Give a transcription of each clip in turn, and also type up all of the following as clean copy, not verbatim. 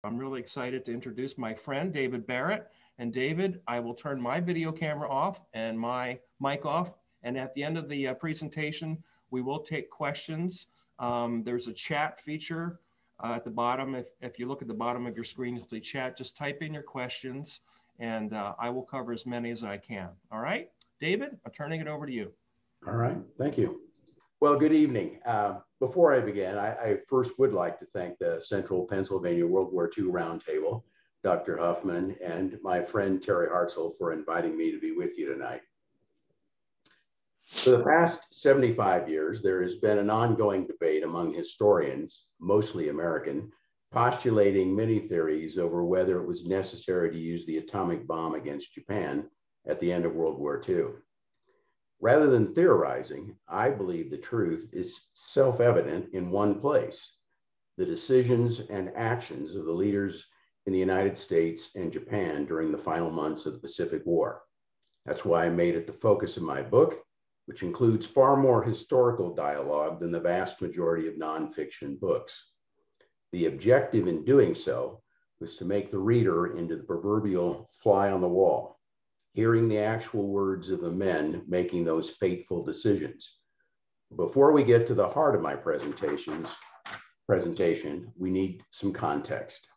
I'm really excited to introduce my friend, David Barrett. And David, I will turn my video camera off and my mic off. And at the end of the presentation, we will take questions. There's a chat feature at the bottom. If you look at the bottom of your screen, you'll see chat. Just type in your questions and I will cover as many as I can. All right, David, I'm turning it over to you. All right, thank you. Well, good evening. Before I begin, I first would like to thank the Central Pennsylvania World War II Roundtable, Dr. Huffman, and my friend Terry Hartzell for inviting me to be with you tonight. For the past 75 years, there has been an ongoing debate among historians, mostly American, postulating many theories over whether it was necessary to use the atomic bomb against Japan at the end of World War II. Rather than theorizing, I believe the truth is self-evident in one place: the decisions and actions of the leaders in the United States and Japan during the final months of the Pacific War. That's why I made it the focus of my book, which includes far more historical dialogue than the vast majority of nonfiction books. The objective in doing so was to make the reader into the proverbial fly on the wall, hearing the actual words of the men making those fateful decisions. Before we get to the heart of my presentation, we need some context.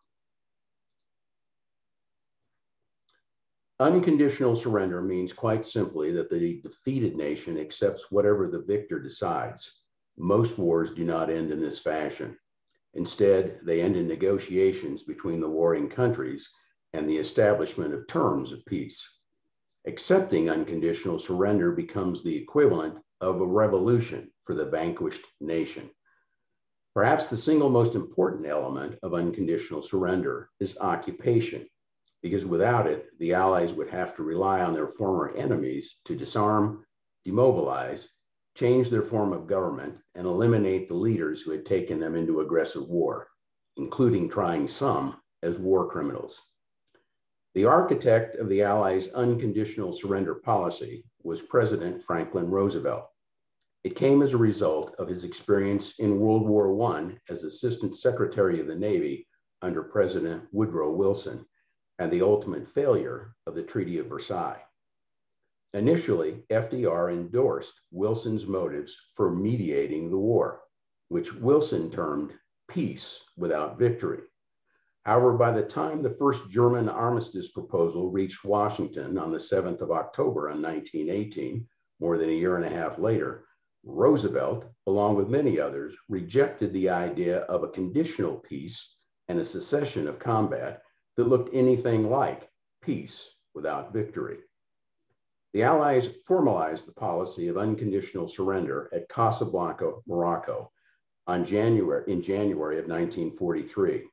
Unconditional surrender means quite simply that the defeated nation accepts whatever the victor decides. Most wars do not end in this fashion. Instead, they end in negotiations between the warring countries and the establishment of terms of peace. Accepting unconditional surrender becomes the equivalent of a revolution for the vanquished nation. Perhaps the single most important element of unconditional surrender is occupation, because without it, the Allies would have to rely on their former enemies to disarm, demobilize, change their form of government, and eliminate the leaders who had taken them into aggressive war, including trying some as war criminals. The architect of the Allies' unconditional surrender policy was President Franklin Roosevelt. It came as a result of his experience in World War I as Assistant Secretary of the Navy under President Woodrow Wilson and the ultimate failure of the Treaty of Versailles. Initially, FDR endorsed Wilson's motives for mediating the war, which Wilson termed peace without victory. However, by the time the first German armistice proposal reached Washington on the 7th of October in 1918, more than a year and a half later, Roosevelt, along with many others, rejected the idea of a conditional peace and a cessation of combat that looked anything like peace without victory. The Allies formalized the policy of unconditional surrender at Casablanca, Morocco, in January of 1943.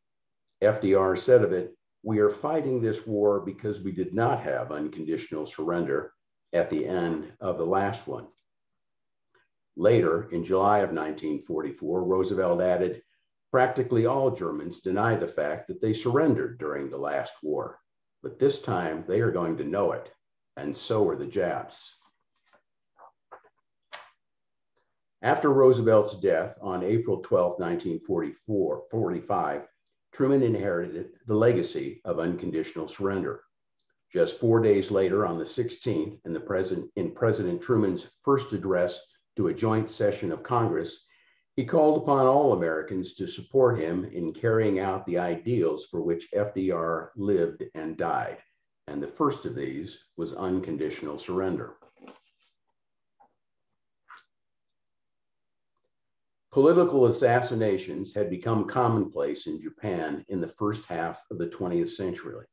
FDR said of it, "We are fighting this war because we did not have unconditional surrender at the end of the last one." Later, in July of 1944, Roosevelt added, "Practically all Germans deny the fact that they surrendered during the last war, but this time they are going to know it, and so are the Japs." After Roosevelt's death on April 12, 1945, Truman inherited the legacy of unconditional surrender. Just 4 days later, on the 16th, in President Truman's first address to a joint session of Congress, he called upon all Americans to support him in carrying out the ideals for which FDR lived and died. And the first of these was unconditional surrender. Political assassinations had become commonplace in Japan in the first half of the 20th century,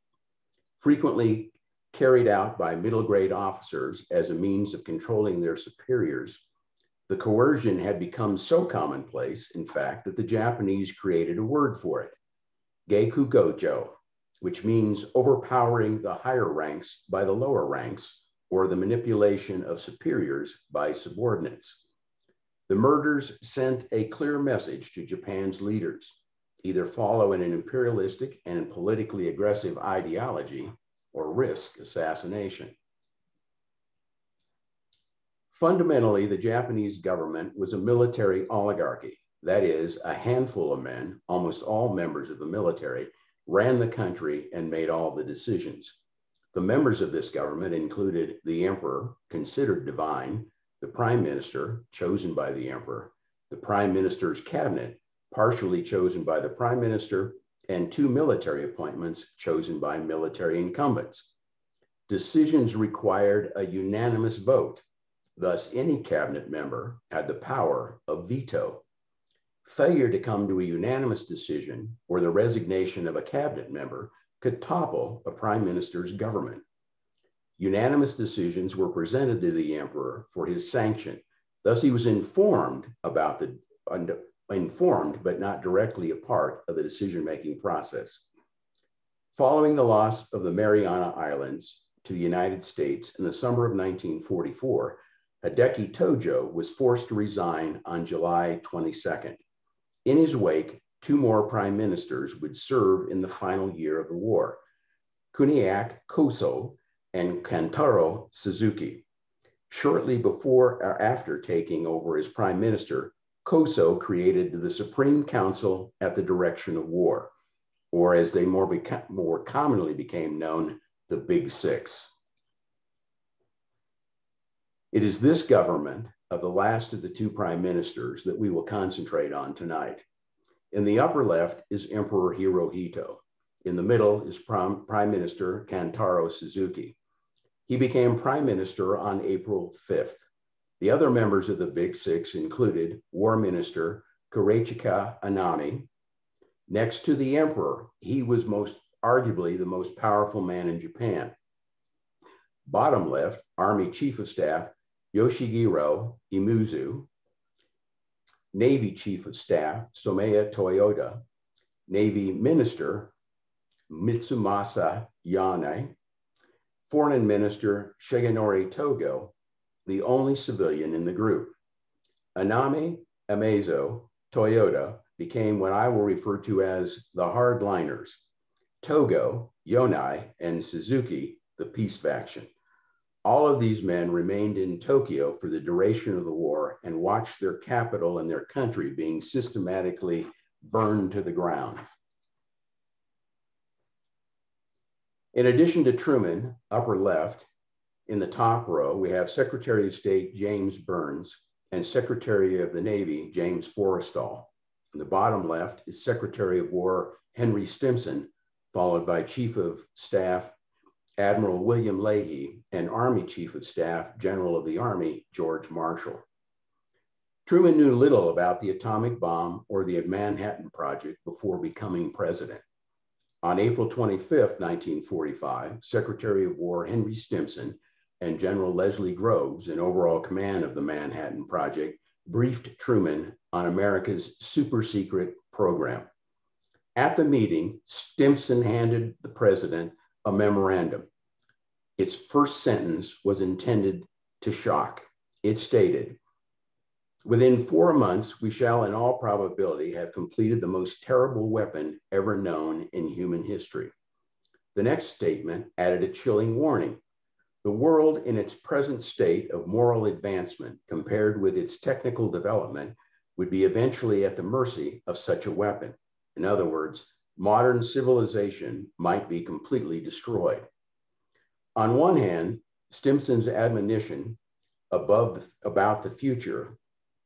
frequently carried out by middle-grade officers as a means of controlling their superiors. The coercion had become so commonplace, in fact, that the Japanese created a word for it, geikugojo, which means overpowering the higher ranks by the lower ranks, or the manipulation of superiors by subordinates. The murders sent a clear message to Japan's leaders: either follow an imperialistic and politically aggressive ideology or risk assassination. Fundamentally, the Japanese government was a military oligarchy. That is, a handful of men, almost all members of the military, ran the country and made all the decisions. The members of this government included the emperor, considered divine, the prime minister, chosen by the emperor, the prime minister's cabinet, partially chosen by the prime minister, and 2 military appointments chosen by military incumbents. Decisions required a unanimous vote. Thus, any cabinet member had the power of veto. Failure to come to a unanimous decision or the resignation of a cabinet member could topple a prime minister's government. Unanimous decisions were presented to the emperor for his sanction. Thus, he was informed but not directly a part of the decision-making process. Following the loss of the Mariana Islands to the United States in the summer of 1944, Hideki Tojo was forced to resign on July 22nd. In his wake, 2 more prime ministers would serve in the final year of the war, Kuniak Koso and Kantaro Suzuki. Shortly before or after taking over as prime minister, Koso created the Supreme Council at the Direction of War, or as they more commonly became known, the Big Six. It is this government of the last of the 2 prime ministers that we will concentrate on tonight. In the upper left is Emperor Hirohito. In the middle is Prime Minister Kantaro Suzuki. He became prime minister on April 5th. The other members of the Big Six included War Minister Kurechika Anami. Next to the emperor, he was arguably the most powerful man in Japan. Bottom left, Army Chief of Staff Yoshihiro Imuzu, Navy Chief of Staff Somaya Toyoda, Navy Minister Mitsumasa Yane, Foreign Minister Shigenori Togo, the only civilian in the group. Anami, Amazo, Toyoda became what I will refer to as the hardliners. Togo, Yonai, and Suzuki, the peace faction. All of these men remained in Tokyo for the duration of the war and watched their capital and their country being systematically burned to the ground. In addition to Truman, upper left, in the top row, we have Secretary of State James Burns and Secretary of the Navy James Forrestal. In the bottom left is Secretary of War Henry Stimson, followed by Chief of Staff Admiral William Leahy and Army Chief of Staff General of the Army George Marshall. Truman knew little about the atomic bomb or the Manhattan Project before becoming president. On April 25th, 1945, Secretary of War Henry Stimson and General Leslie Groves, in overall command of the Manhattan Project, briefed Truman on America's super secret program. At the meeting, Stimson handed the president a memorandum. Its first sentence was intended to shock. It stated, "Within 4 months, we shall in all probability have completed the most terrible weapon ever known in human history." The next statement added a chilling warning. The world in its present state of moral advancement compared with its technical development would be eventually at the mercy of such a weapon. In other words, modern civilization might be completely destroyed. On one hand, Stimson's admonition about the future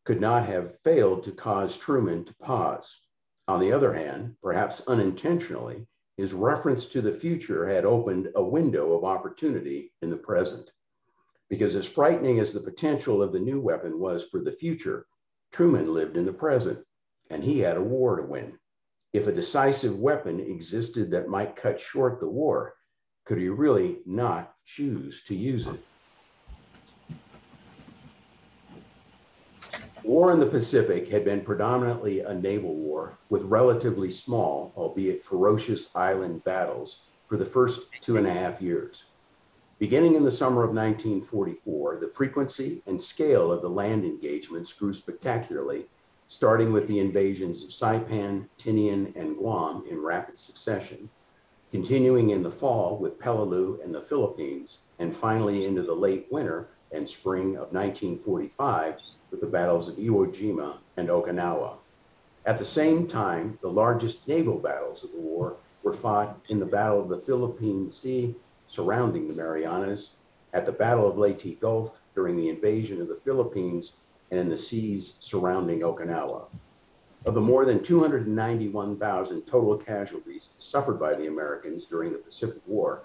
could not have failed to cause Truman to pause. On the other hand, perhaps unintentionally, his reference to the future had opened a window of opportunity in the present. Because as frightening as the potential of the new weapon was for the future, Truman lived in the present, and he had a war to win. If a decisive weapon existed that might cut short the war, could he really not choose to use it? War in the Pacific had been predominantly a naval war with relatively small, albeit ferocious island battles for the first 2.5 years. Beginning in the summer of 1944, the frequency and scale of the land engagements grew spectacularly, starting with the invasions of Saipan, Tinian, and Guam in rapid succession, continuing in the fall with Peleliu and the Philippines, and finally into the late winter and spring of 1945 with the battles of Iwo Jima and Okinawa. At the same time, the largest naval battles of the war were were fought in the Battle of the Philippine Sea surrounding the Marianas, at the Battle of Leyte Gulf during the invasion of the Philippines, and in the seas surrounding Okinawa. Of the more than 291,000 total casualties suffered by the Americans during the Pacific War,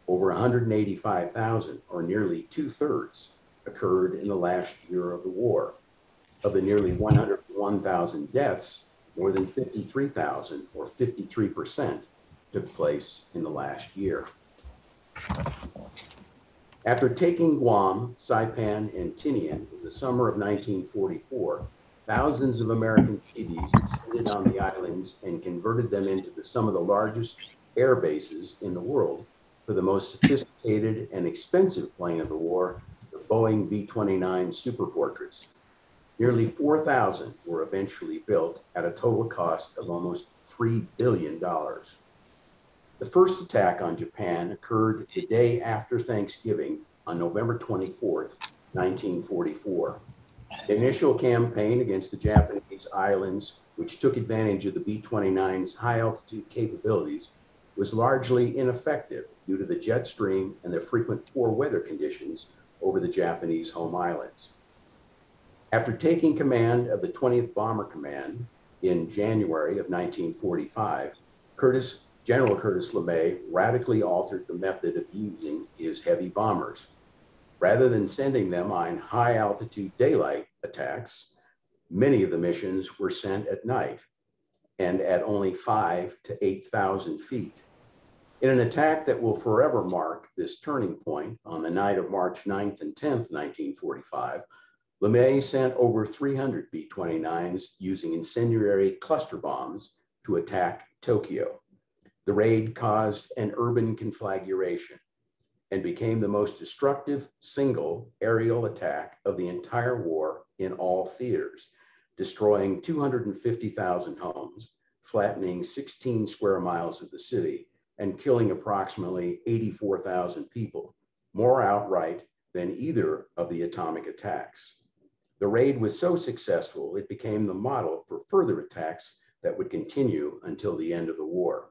over 185,000, or nearly 2/3, occurred in the last year of the war. Of the nearly 101,000 deaths, more than 53,000, or 53%, took place in the last year. After taking Guam, Saipan, and Tinian in the summer of 1944, thousands of American cities descended on the islands and converted them into some of the largest air bases in the world for the most sophisticated and expensive plane of the war, the Boeing B-29 Superfortress. Nearly 4,000 were eventually built at a total cost of almost $3 billion. The first attack on Japan occurred the day after Thanksgiving on November 24th, 1944. The initial campaign against the Japanese islands, which took advantage of the B-29's high altitude capabilities, was largely ineffective due to the jet stream and the frequent poor weather conditions over the Japanese home islands. After taking command of the 20th Bomber Command in January of 1945, General Curtis LeMay radically altered the method of using his heavy bombers. Rather than sending them on high altitude daylight attacks, many of the missions were sent at night and at only 5,000 to 8,000 feet. In an attack that will forever mark this turning point, on the night of March 9th and 10th, 1945, LeMay sent over 300 B-29s using incendiary cluster bombs to attack Tokyo. The raid caused an urban conflagration and became the most destructive single aerial attack of the entire war in all theaters, destroying 250,000 homes, flattening 16 square miles of the city, and killing approximately 84,000 people, more outright than either of the atomic attacks. The raid was so successful, it became the model for further attacks that would continue until the end of the war.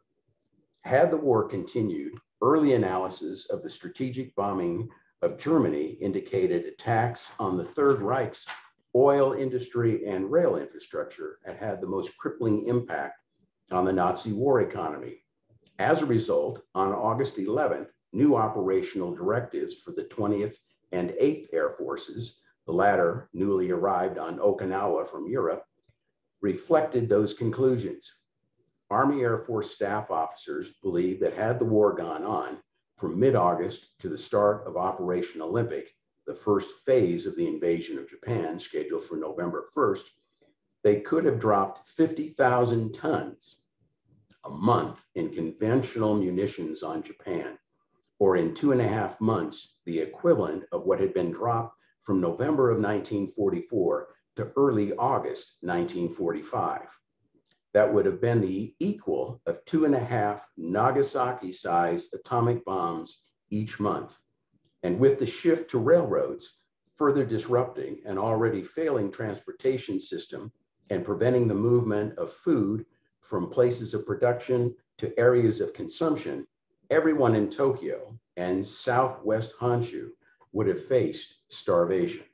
Had the war continued, early analysis of the strategic bombing of Germany indicated attacks on the Third Reich's oil industry and rail infrastructure had the most crippling impact on the Nazi war economy. As a result, on August 11th, new operational directives for the 20th and 8th Air Forces, the latter newly arrived on Okinawa from Europe, reflected those conclusions. Army Air Force staff officers believed that had the war gone on from mid-August to the start of Operation Olympic, the first phase of the invasion of Japan scheduled for November 1st, they could have dropped 50,000 tons a month in conventional munitions on Japan, or in 2.5 months, the equivalent of what had been dropped from November of 1944 to early August 1945. That would have been the equal of 2.5 Nagasaki-sized atomic bombs each month. And with the shift to railroads, further disrupting an already failing transportation system and preventing the movement of food from places of production to areas of consumption, everyone in Tokyo and Southwest Honshu would have faced starvation.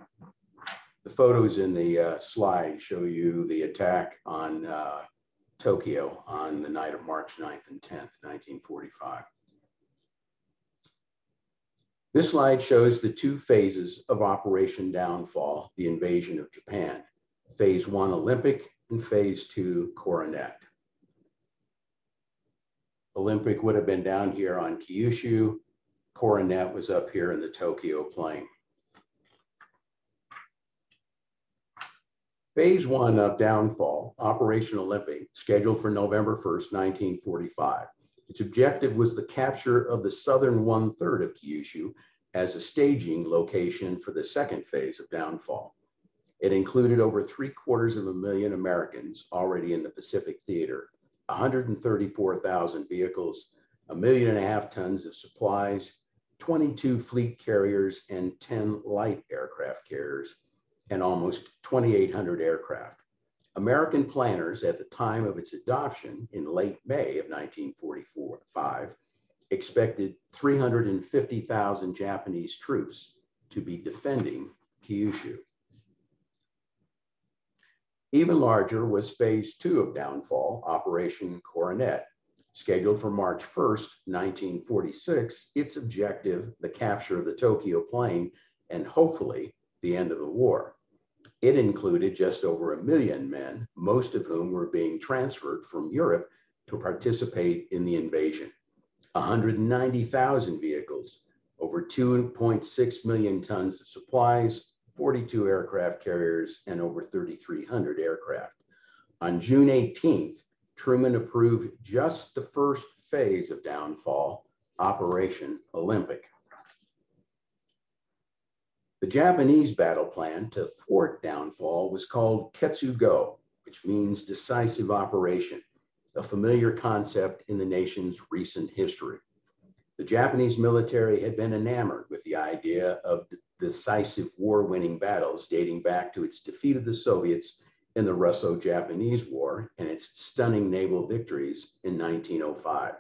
The photos in the slide show you the attack on Tokyo on the night of March 9th and 10th, 1945. This slide shows the two phases of Operation Downfall, the invasion of Japan. Phase 1 Olympic and Phase 2 Coronet. Olympic would have been down here on Kyushu. Coronet was up here in the Tokyo plain. Phase 1 of Downfall, Operation Olympic, scheduled for November 1st, 1945. Its objective was the capture of the southern 1/3 of Kyushu as a staging location for the second phase of Downfall. It included over 750,000 Americans already in the Pacific Theater, 134,000 vehicles, 1.5 million tons of supplies, 22 fleet carriers and 10 light aircraft carriers, and almost 2,800 aircraft. American planners at the time of its adoption in late May of 1945 expected 350,000 Japanese troops to be defending Kyushu. Even larger was phase 2 of downfall, Operation Coronet. Scheduled for March 1st, 1946, its objective, the capture of the Tokyo plain, and hopefully the end of the war. It included just over 1 million men, most of whom were being transferred from Europe to participate in the invasion. 190,000 vehicles, over 2.6 million tons of supplies, 42 aircraft carriers, and over 3,300 aircraft. On June 18th, Truman approved just the first phase of downfall, Operation Olympic. The Japanese battle plan to thwart downfall was called Ketsugo, which means decisive operation, a familiar concept in the nation's recent history. The Japanese military had been enamored with the idea of decisive war-winning battles dating back to its defeat of the Soviets in the Russo-Japanese War and its stunning naval victories in 1905.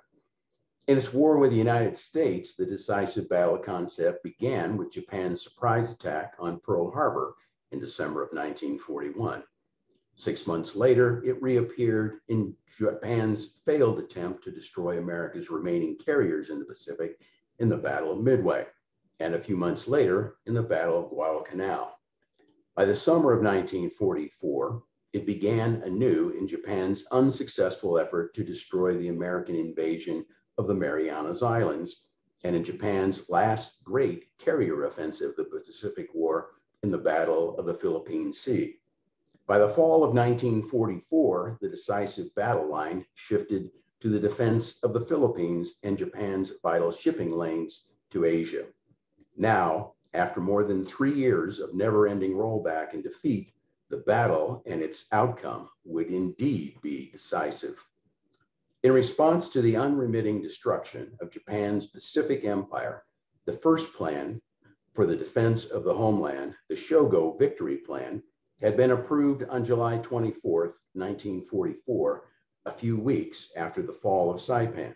In its war with the United States, the decisive battle concept began with Japan's surprise attack on Pearl Harbor in December of 1941. 6 months later, it reappeared in Japan's failed attempt to destroy America's remaining carriers in the Pacific in the Battle of Midway, and a few months later in the Battle of Guadalcanal. By the summer of 1944, it began anew in Japan's unsuccessful effort to destroy the American invasion of the Marianas Islands, and in Japan's last great carrier offensive, the Pacific War, in the Battle of the Philippine Sea. By the fall of 1944, the decisive battle line shifted to the defense of the Philippines and Japan's vital shipping lanes to Asia. Now, after more than 3 years of never-ending rollback and defeat, the battle and its outcome would indeed be decisive. In response to the unremitting destruction of Japan's Pacific Empire, the first plan for the defense of the homeland, the Shogo Victory Plan, had been approved on July 24th, 1944, a few weeks after the fall of Saipan.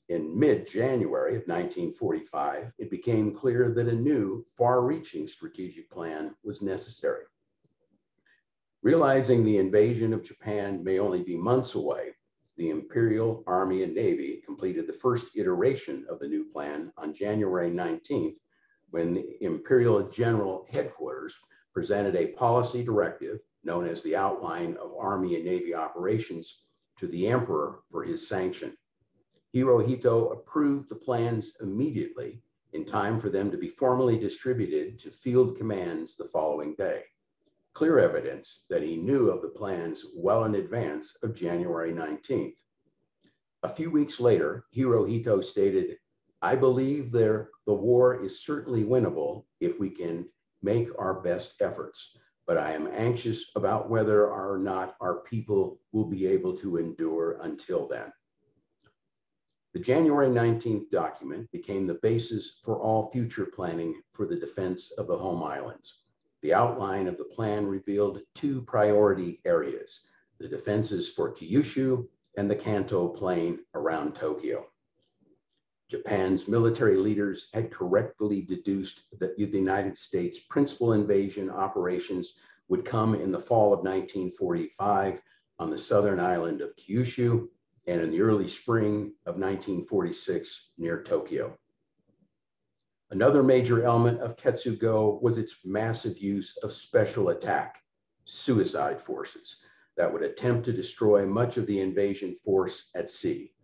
In mid-January of 1945, it became clear that a new, far-reaching strategic plan was necessary. Realizing the invasion of Japan may only be months away, the Imperial Army and Navy completed the first iteration of the new plan on January 19th, when the Imperial General Headquarters presented a policy directive known as the Outline of Army and Navy Operations to the Emperor for his sanction. Hirohito approved the plans immediately, in time for them to be formally distributed to field commands the following day. Clear evidence that he knew of the plans well in advance of January 19th. A few weeks later, Hirohito stated, "I believe the war is certainly winnable if we can make our best efforts, but I am anxious about whether or not our people will be able to endure until then." The January 19th document became the basis for all future planning for the defense of the home islands. The outline of the plan revealed 2 priority areas: the defenses for Kyushu and the Kanto Plain around Tokyo. Japan's military leaders had correctly deduced that the United States' principal invasion operations would come in the fall of 1945 on the southern island of Kyushu and in the early spring of 1946 near Tokyo. Another major element of Ketsugo was its massive use of special attack, suicide forces, that would attempt to destroy much of the invasion force at sea.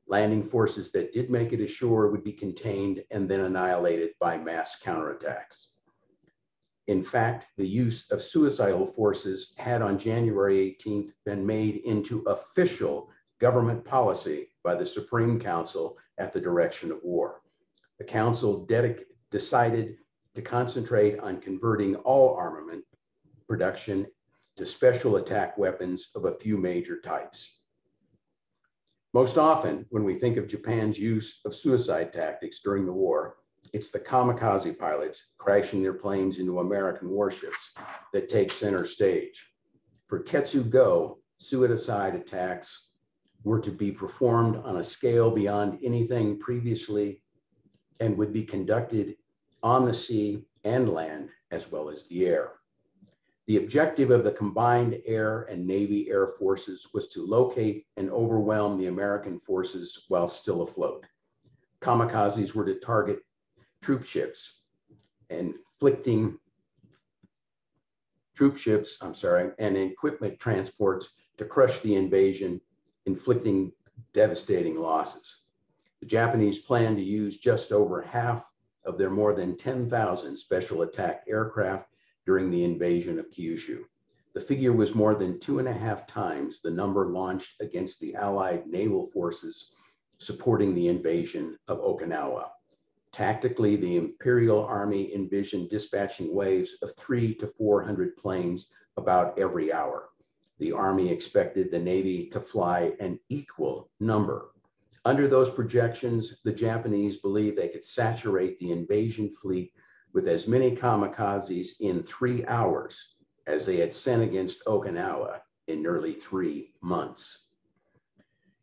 Landing forces that did make it ashore would be contained and then annihilated by mass counterattacks. In fact, the use of suicidal forces had on January 18th been made into official government policy by the Supreme Council at the direction of war. The Council decided to concentrate on converting all armament production to special attack weapons of a few major types. Most often, when we think of Japan's use of suicide tactics during the war, it's the kamikaze pilots crashing their planes into American warships that take center stage. For Ketsu-go, suicide attacks were to be performed on a scale beyond anything previously and would be conducted on the sea and land, as well as the air. The objective of the combined air and Navy air forces was to locate and overwhelm the American forces while still afloat. Kamikazes were to target troop ships and equipment transports to crush the invasion, inflicting devastating losses. The Japanese planned to use just over half of their more than 10,000 special attack aircraft during the invasion of Kyushu. The figure was more than 2.5 times the number launched against the Allied naval forces supporting the invasion of Okinawa. Tactically, the Imperial Army envisioned dispatching waves of 300 to 400 planes about every hour. The Army expected the Navy to fly an equal number. Under those projections, the Japanese believed they could saturate the invasion fleet with as many kamikazes in 3 hours as they had sent against Okinawa in nearly 3 months.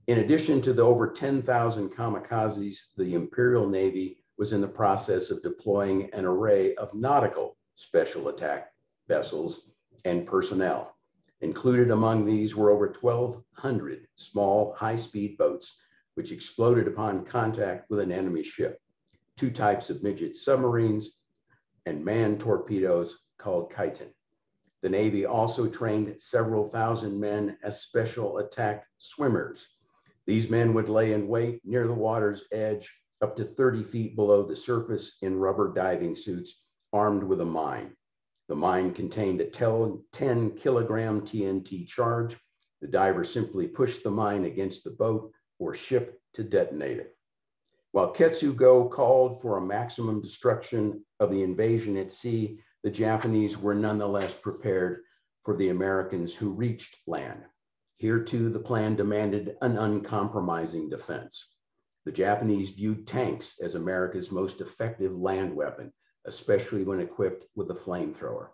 In addition to the over 10,000 kamikazes, the Imperial Navy was in the process of deploying an array of nautical special attack vessels and personnel. Included among these were over 1,200 small, high-speed boats, which exploded upon contact with an enemy ship, 2 types of midget submarines, and manned torpedoes called Kaiten. The Navy also trained several thousand men as special attack swimmers. These men would lay in wait near the water's edge, up to 30 feet below the surface in rubber diving suits, armed with a mine. The mine contained a 10-kilogram TNT charge. The diver simply pushed the mine against the boat or ship to detonate it. While Ketsu-go called for a maximum destruction of the invasion at sea, the Japanese were nonetheless prepared for the Americans who reached land. Here too, the plan demanded an uncompromising defense. The Japanese viewed tanks as America's most effective land weapon, especially when equipped with a flamethrower,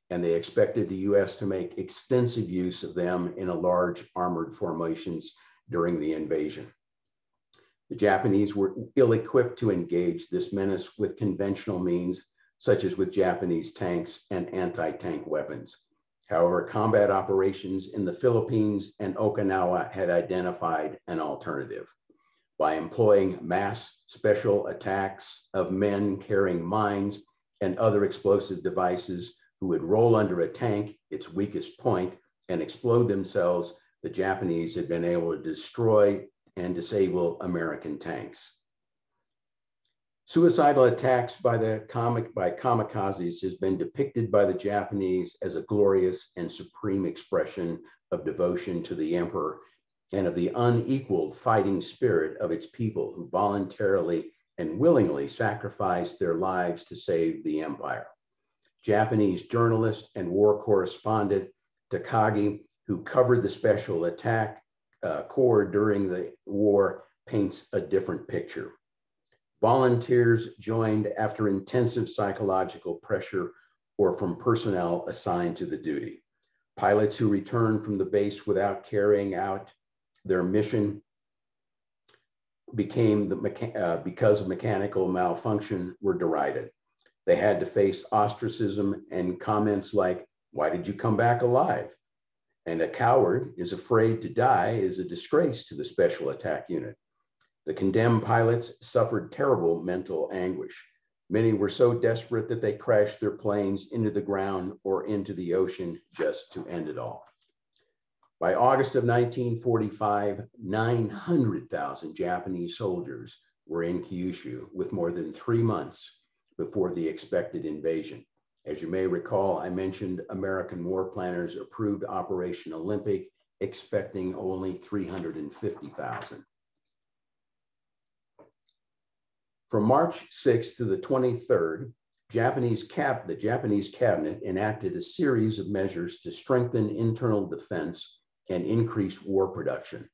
and they expected the US to make extensive use of them in a large armored formations during the invasion. The Japanese were ill-equipped to engage this menace with conventional means, such as with Japanese tanks and anti-tank weapons. However, combat operations in the Philippines and Okinawa had identified an alternative. By employing mass special attacks of men carrying mines and other explosive devices who would roll under a tank, its weakest point, and explode themselves, the Japanese had been able to destroy and disable American tanks. Suicidal attacks by kamikazes has been depicted by the Japanese as a glorious and supreme expression of devotion to the emperor and of the unequaled fighting spirit of its people who voluntarily and willingly sacrificed their lives to save the empire. Japanese journalist and war correspondent Takagi, who covered the special attack corps during the war, paints a different picture. Volunteers joined after intensive psychological pressure or from personnel assigned to the duty. Pilots who returned from the base without carrying out their mission because of mechanical malfunction were derided. They had to face ostracism and comments like, "Why did you come back alive?" And "a coward is afraid to die" is a disgrace to the special attack unit. The condemned pilots suffered terrible mental anguish. Many were so desperate that they crashed their planes into the ground or into the ocean just to end it all. By August of 1945, 900,000 Japanese soldiers were in Kyushu with more than 3 months before the expected invasion. As you may recall, I mentioned American war planners approved Operation Olympic, expecting only 350,000. From March 6th to the 23rd, the Japanese cabinet enacted a series of measures to strengthen internal defense and increase war production.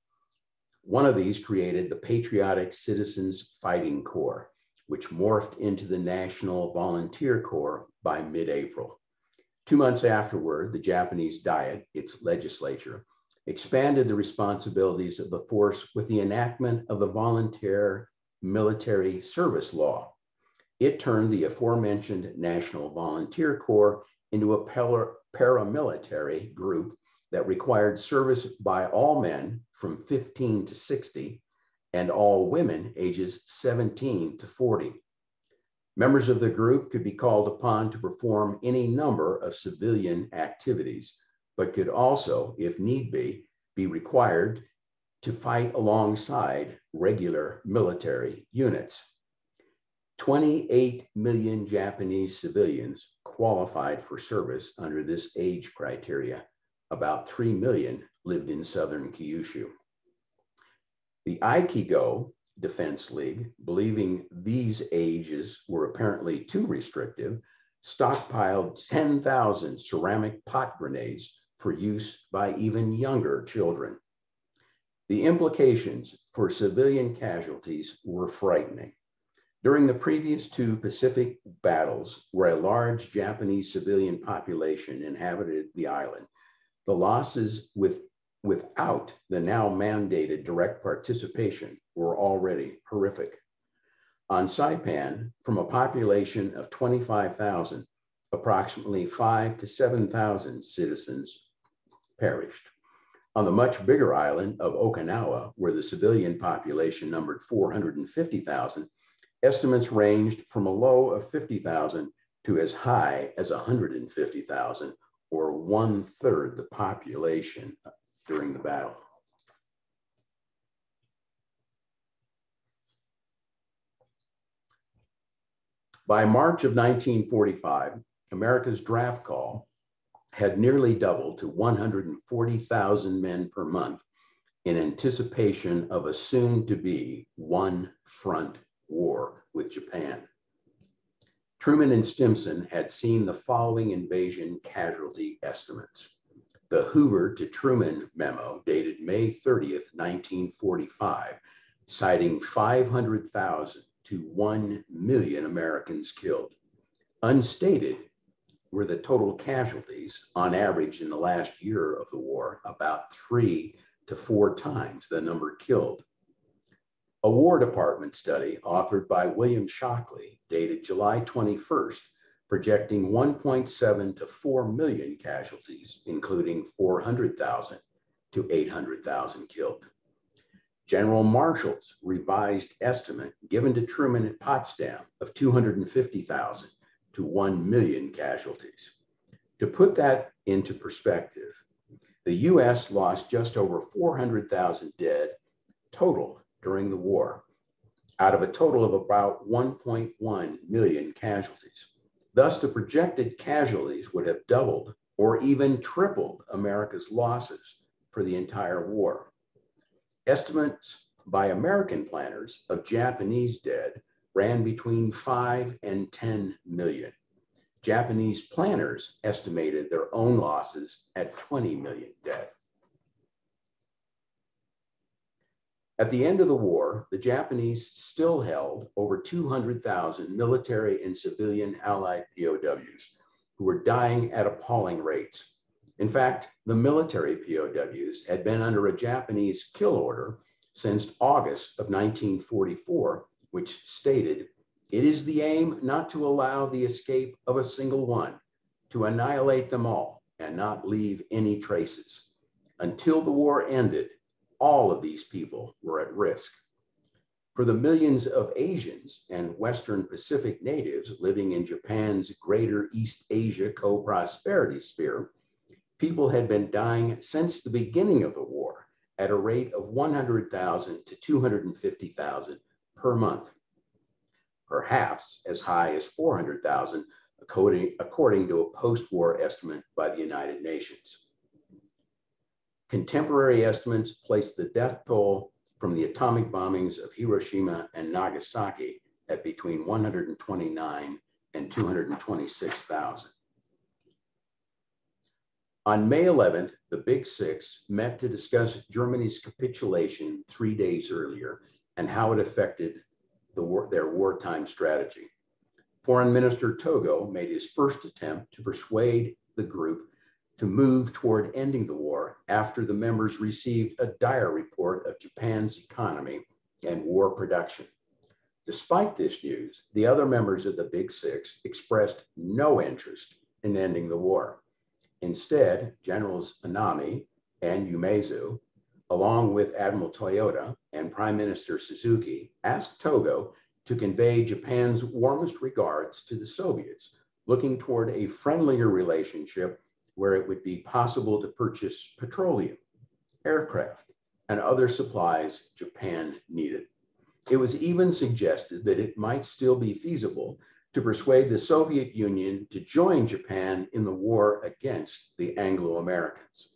One of these created the Patriotic Citizens Fighting Corps, which morphed into the National Volunteer Corps by mid-April. 2 months afterward, the Japanese Diet, its legislature, expanded the responsibilities of the force with the enactment of the Voluntary Military Service Law. It turned the aforementioned National Volunteer Corps into a paramilitary group that required service by all men from 15 to 60 and all women ages 17 to 40. Members of the group could be called upon to perform any number of civilian activities, but could also, if need be required to fight alongside regular military units. 28 million Japanese civilians qualified for service under this age criteria. About 3 million lived in southern Kyushu. The Aikido Defense League, believing these ages were apparently too restrictive, stockpiled 10,000 ceramic pot grenades for use by even younger children. The implications for civilian casualties were frightening. During the previous 2 Pacific battles, where a large Japanese civilian population inhabited the island, the losses without the now mandated direct participation were already horrific. On Saipan, from a population of 25,000, approximately 5,000 to 7,000 citizens perished. On the much bigger island of Okinawa, where the civilian population numbered 450,000, estimates ranged from a low of 50,000 to as high as 150,000, or 1/3 the population during the battle. By March of 1945, America's draft call had nearly doubled to 140,000 men per month in anticipation of a soon-to-be one-front war with Japan. Truman and Stimson had seen the following invasion casualty estimates. The Hoover to Truman memo dated May 30th, 1945, citing 500,000 to 1 million Americans killed. Unstated were the total casualties, on average in the last year of the war, about 3 to 4 times the number killed. A War Department study authored by William Shockley, dated July 21st, projecting 1.7 to 4 million casualties, including 400,000 to 800,000 killed. General Marshall's revised estimate given to Truman at Potsdam of 250,000 to 1 million casualties. To put that into perspective, the US lost just over 400,000 dead total during the war, out of a total of about 1.1 million casualties. Thus, the projected casualties would have doubled or even tripled America's losses for the entire war. Estimates by American planners of Japanese dead ran between 5 and 10 million. Japanese planners estimated their own losses at 20 million dead. At the end of the war, the Japanese still held over 200,000 military and civilian Allied POWs who were dying at appalling rates. In fact, the military POWs had been under a Japanese kill order since August of 1944, which stated, "It is the aim not to allow the escape of a single one, to annihilate them all and not leave any traces. Until the war ended, all of these people were at risk." For the millions of Asians and Western Pacific natives living in Japan's greater East Asia co-prosperity sphere, people had been dying since the beginning of the war at a rate of 100,000 to 250,000 per month, perhaps as high as 400,000, according to a post-war estimate by the United Nations. Contemporary estimates place the death toll from the atomic bombings of Hiroshima and Nagasaki at between 129 and 226,000. On May 11th, the Big Six met to discuss Germany's capitulation 3 days earlier and how it affected their wartime strategy. Foreign Minister Togo made his first attempt to persuade the group to move toward ending the war after the members received a dire report of Japan's economy and war production. Despite this news, the other members of the Big Six expressed no interest in ending the war. Instead, Generals Anami and Umezu, along with Admiral Toyota and Prime Minister Suzuki, asked Togo to convey Japan's warmest regards to the Soviets, looking toward a friendlier relationship where it would be possible to purchase petroleum, aircraft, and other supplies Japan needed. It was even suggested that it might still be feasible to persuade the Soviet Union to join Japan in the war against the Anglo-Americans.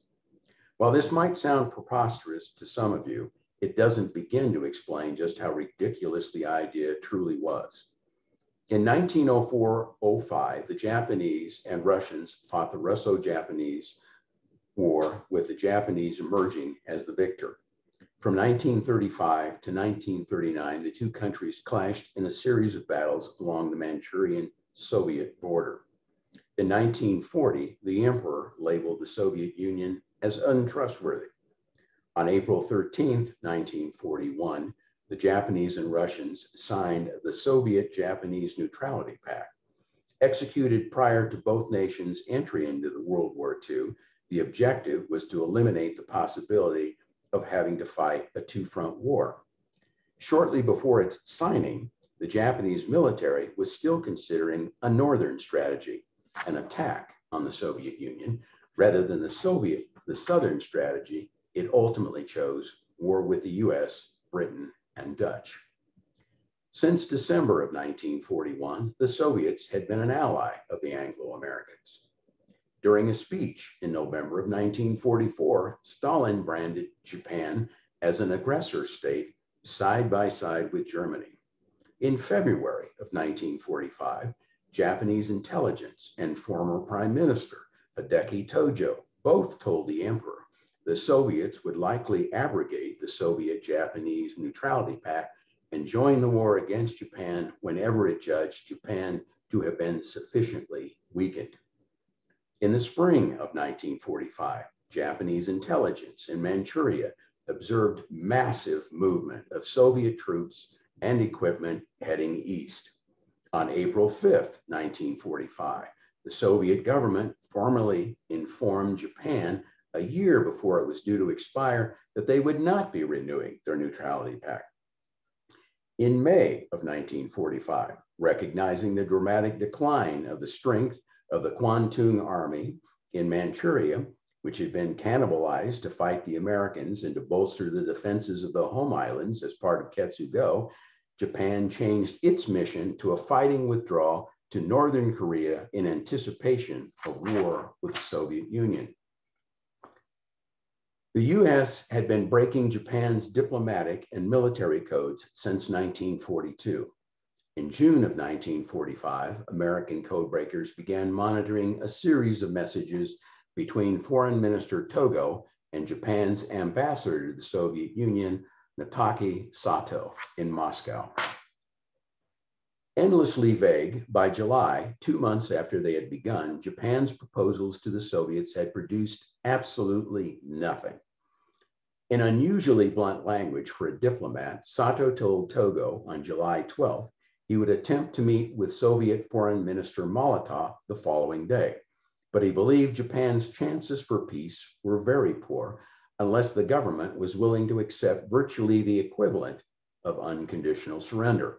While this might sound preposterous to some of you, it doesn't begin to explain just how ridiculous the idea truly was. In 1904-05, the Japanese and Russians fought the Russo-Japanese War, with the Japanese emerging as the victor. From 1935 to 1939, the two countries clashed in a series of battles along the Manchurian-Soviet border. In 1940, the emperor labeled the Soviet Union as untrustworthy. On April 13, 1941, the Japanese and Russians signed the Soviet-Japanese Neutrality Pact. Executed prior to both nations' entry into the World War II, the objective was to eliminate the possibility of having to fight a two-front war. Shortly before its signing, the Japanese military was still considering a northern strategy, an attack on the Soviet Union, rather than the southern strategy it ultimately chose, war with the US, Britain, and Dutch. Since December of 1941, the Soviets had been an ally of the Anglo-Americans. During a speech in November of 1944, Stalin branded Japan as an aggressor state side by side with Germany. In February of 1945, Japanese intelligence and former Prime Minister Hideki Tojo both told the emperor the Soviets would likely abrogate the Soviet-Japanese Neutrality Pact and join the war against Japan whenever it judged Japan to have been sufficiently weakened. In the spring of 1945, Japanese intelligence in Manchuria observed massive movement of Soviet troops and equipment heading east. On April 5th, 1945, the Soviet government formally informed Japan a year before it was due to expire that they would not be renewing their neutrality pact. In May of 1945, recognizing the dramatic decline of the strength of the Kwantung Army in Manchuria, which had been cannibalized to fight the Americans and to bolster the defenses of the home islands as part of Ketsugo, Japan changed its mission to a fighting withdrawal to Northern Korea in anticipation of war with the Soviet Union. The US had been breaking Japan's diplomatic and military codes since 1942. In June of 1945, American codebreakers began monitoring a series of messages between Foreign Minister Togo and Japan's ambassador to the Soviet Union, Natake Sato, in Moscow. Endlessly vague, by July, 2 months after they had begun, Japan's proposals to the Soviets had produced absolutely nothing. In unusually blunt language for a diplomat, Sato told Togo on July 12th he would attempt to meet with Soviet Foreign Minister Molotov the following day, but he believed Japan's chances for peace were very poor unless the government was willing to accept virtually the equivalent of unconditional surrender.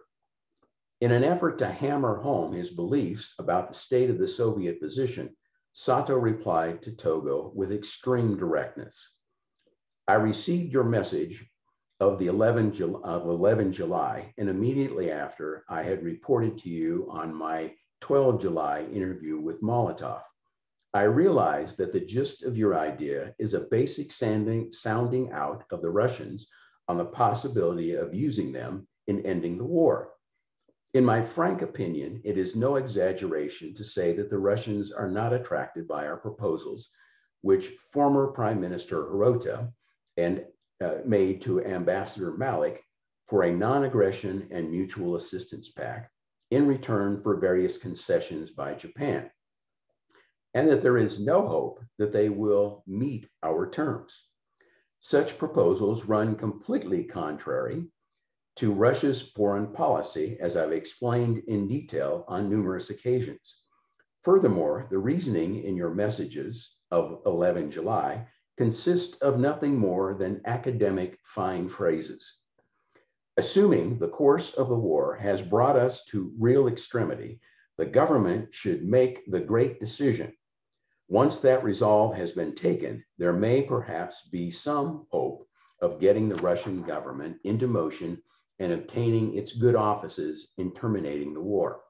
In an effort to hammer home his beliefs about the state of the Soviet position, Sato replied to Togo with extreme directness. I received your message of the 11 July, and immediately after, I had reported to you on my 12 July interview with Molotov. I realized that the gist of your idea is a basic sounding out of the Russians on the possibility of using them in ending the war. In my frank opinion, it is no exaggeration to say that the Russians are not attracted by our proposals, which former Prime Minister Hirohito and made to Ambassador Malik for a non-aggression and mutual assistance pact in return for various concessions by Japan. and that there is no hope that they will meet our terms. Such proposals run completely contrary to Russia's foreign policy, as I've explained in detail on numerous occasions. Furthermore, the reasoning in your messages of 11 July consists of nothing more than academic fine phrases. Assuming the course of the war has brought us to real extremity, the government should make the great decision. Once that resolve has been taken, there may perhaps be some hope of getting the Russian government into motion and obtaining its good offices in terminating the war.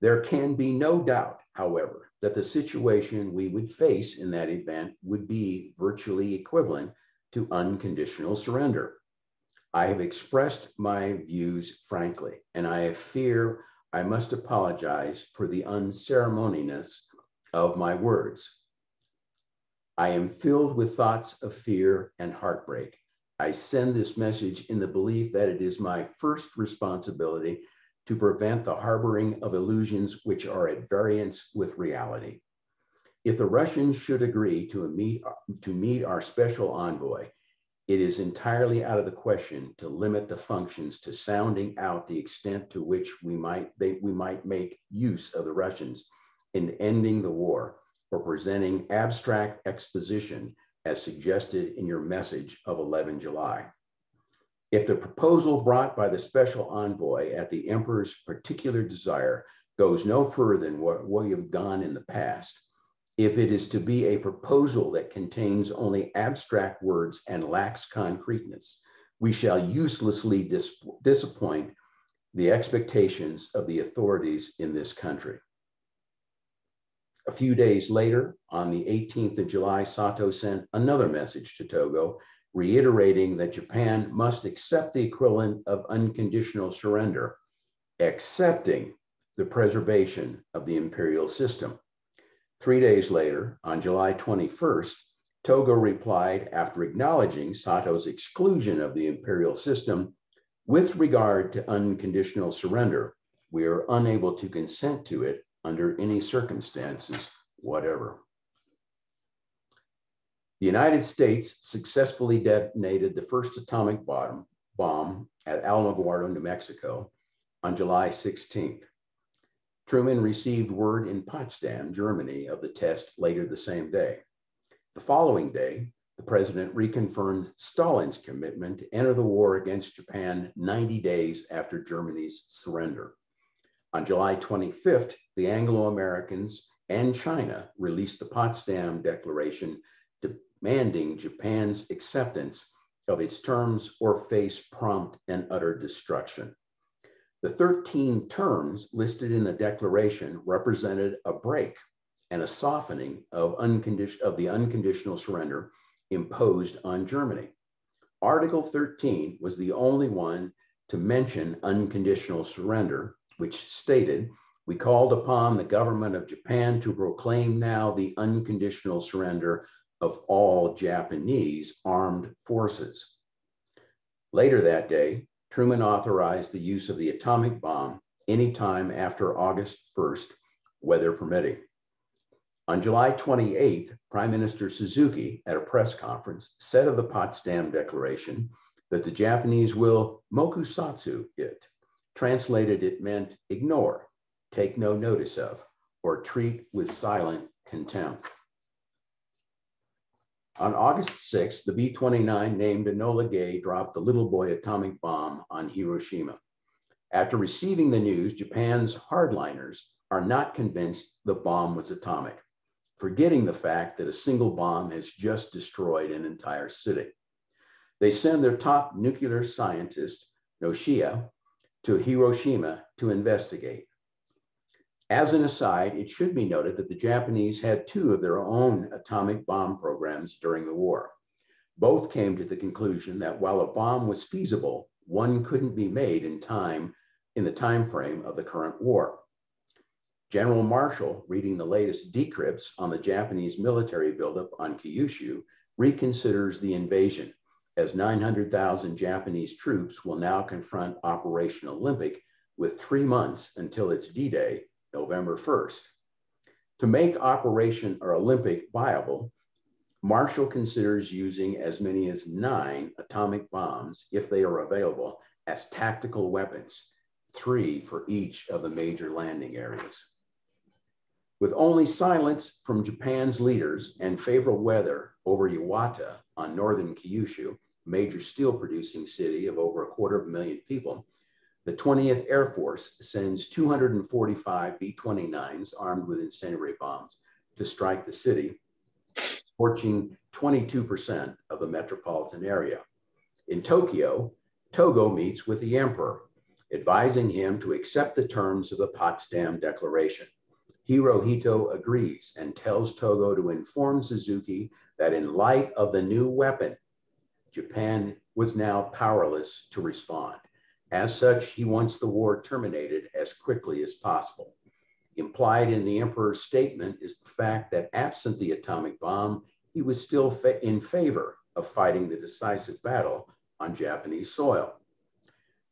There can be no doubt, however, that the situation we would face in that event would be virtually equivalent to unconditional surrender. I have expressed my views frankly, and I fear I must apologize for the unceremoniousness of my words. I am filled with thoughts of fear and heartbreak. I send this message in the belief that it is my first responsibility to prevent the harboring of illusions which are at variance with reality. If the Russians should agree to meet our special envoy, it is entirely out of the question to limit the functions to sounding out the extent to which we might make use of the Russians in ending the war or presenting abstract exposition as suggested in your message of 11 July. If the proposal brought by the special envoy at the emperor's particular desire goes no further than what we have gone in the past, if it is to be a proposal that contains only abstract words and lacks concreteness, we shall uselessly disappoint the expectations of the authorities in this country. A few days later, on the 18th of July, Sato sent another message to Togo, reiterating that Japan must accept the equivalent of unconditional surrender, accepting the preservation of the imperial system. 3 days later, on July 21st, Togo replied after acknowledging Sato's exclusion of the imperial system, with regard to unconditional surrender, we are unable to consent to it under any circumstances whatever. The United States successfully detonated the first atomic bomb at Alamogordo, New Mexico on July 16th. Truman received word in Potsdam, Germany, of the test later the same day. The following day, the president reconfirmed Stalin's commitment to enter the war against Japan 90 days after Germany's surrender. On July 25th, the Anglo-Americans and China released the Potsdam Declaration demanding Japan's acceptance of its terms or face prompt and utter destruction. The 13 terms listed in the declaration represented a break and a softening of the unconditional surrender imposed on Germany. Article 13 was the only one to mention unconditional surrender, which stated, "We called upon the government of Japan to proclaim now the unconditional surrender of all Japanese armed forces." Later that day, Truman authorized the use of the atomic bomb anytime after August 1st, weather permitting. On July 28th, Prime Minister Suzuki, at a press conference, said of the Potsdam Declaration that the Japanese will mokusatsu it. Translated, it meant ignore, take no notice of, or treat with silent contempt. On August 6th, the B-29 named Enola Gay dropped the Little Boy atomic bomb on Hiroshima. After receiving the news, Japan's hardliners are not convinced the bomb was atomic, forgetting the fact that a single bomb has just destroyed an entire city. They send their top nuclear scientist, Noshiya, to Hiroshima to investigate. As an aside, it should be noted that the Japanese had 2 of their own atomic bomb programs during the war. Both came to the conclusion that while a bomb was feasible, one couldn't be made in the time frame of the current war. General Marshall, reading the latest decrypts on the Japanese military buildup on Kyushu, reconsiders the invasion, as 900,000 Japanese troops will now confront Operation Olympic with 3 months until its D-Day, November 1st. To make Operation Olympic viable, Marshall considers using as many as 9 atomic bombs, if they are available, as tactical weapons, 3 for each of the major landing areas. With only silence from Japan's leaders and favorable weather over Iwata on northern Kyushu, a major steel-producing city of over 250,000 people, the 20th Air Force sends 245 B-29s armed with incendiary bombs to strike the city, scorching 22% of the metropolitan area. In Tokyo, Togo meets with the emperor, advising him to accept the terms of the Potsdam Declaration. Hirohito agrees and tells Togo to inform Suzuki that in light of the new weapon, Japan was now powerless to respond. As such, he wants the war terminated as quickly as possible. Implied in the emperor's statement is the fact that absent the atomic bomb, he was still in favor of fighting the decisive battle on Japanese soil.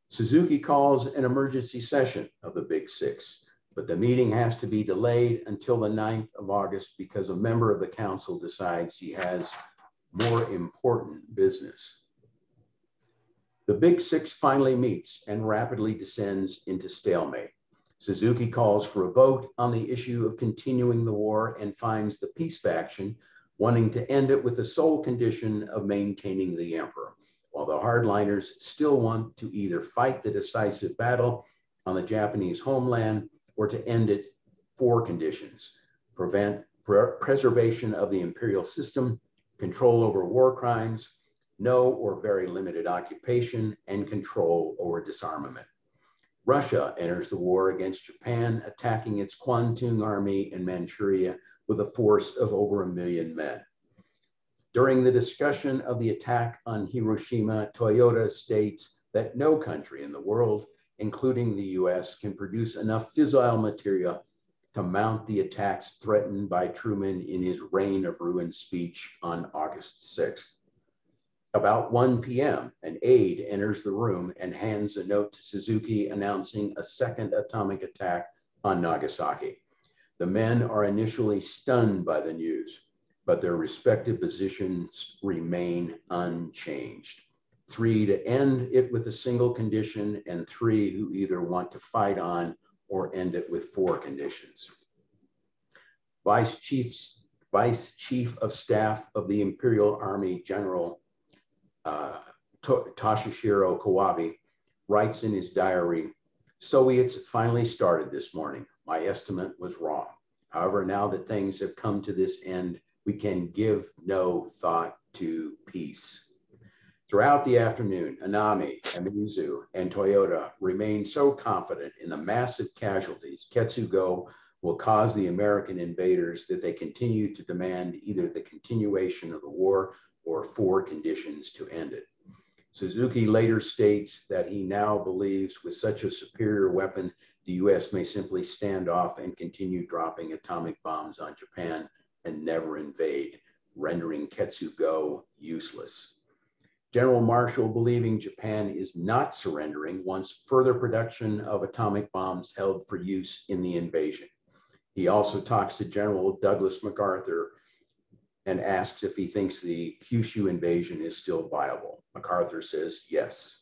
Suzuki calls an emergency session of the Big Six, but the meeting has to be delayed until the 9th of August because a member of the council decides he has more important business. The Big Six finally meets and rapidly descends into stalemate. Suzuki calls for a vote on the issue of continuing the war and finds the peace faction wanting to end it with the sole condition of maintaining the emperor, while the hardliners still want to either fight the decisive battle on the Japanese homeland or to end it 4 conditions: preservation of the imperial system, control over war crimes, no or very limited occupation, and control over disarmament. Russia enters the war against Japan, attacking its Kwantung army in Manchuria with a force of over 1 million men. During the discussion of the attack on Hiroshima, Toyota states that no country in the world, including the US, can produce enough fissile material to mount the attacks threatened by Truman in his Reign of Ruin speech on August 6th. About 1 p.m., an aide enters the room and hands a note to Suzuki announcing a second atomic attack on Nagasaki. The men are initially stunned by the news, but their respective positions remain unchanged. 3 to end it with a single condition, and 3 who either want to fight on or end it with 4 conditions. Vice Chief of Staff of the Imperial Army General Toshishiro Kawabe writes in his diary, "Soviets finally started this morning. My estimate was wrong. However, now that things have come to this end, we can give no thought to peace." Throughout the afternoon, Anami, Amizu, and Toyota remain so confident in the massive casualties Ketsugo will cause the American invaders that they continue to demand either the continuation of the war or 4 conditions to end it. Suzuki later states that he now believes with such a superior weapon, the US may simply stand off and continue dropping atomic bombs on Japan and never invade, rendering Ketsugo useless. General Marshall, believing Japan is not surrendering, wants further production of atomic bombs held for use in the invasion. He also talks to General Douglas MacArthur and asks if he thinks the Kyushu invasion is still viable. MacArthur says yes.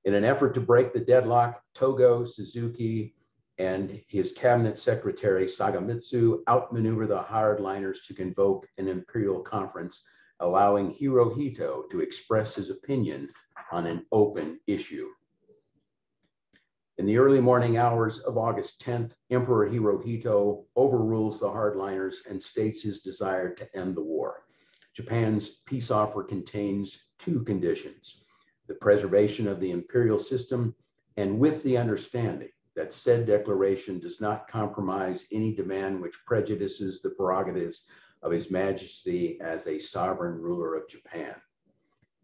In an effort to break the deadlock, Togo, Suzuki, and his cabinet secretary, Sagamitsu, outmaneuver the hardliners to convoke an imperial conference, allowing Hirohito to express his opinion on an open issue. In the early morning hours of August 10th, Emperor Hirohito overrules the hardliners and states his desire to end the war. Japan's peace offer contains 2 conditions: the preservation of the imperial system, and with the understanding that said declaration does not compromise any demand which prejudices the prerogatives of His Majesty as a sovereign ruler of Japan.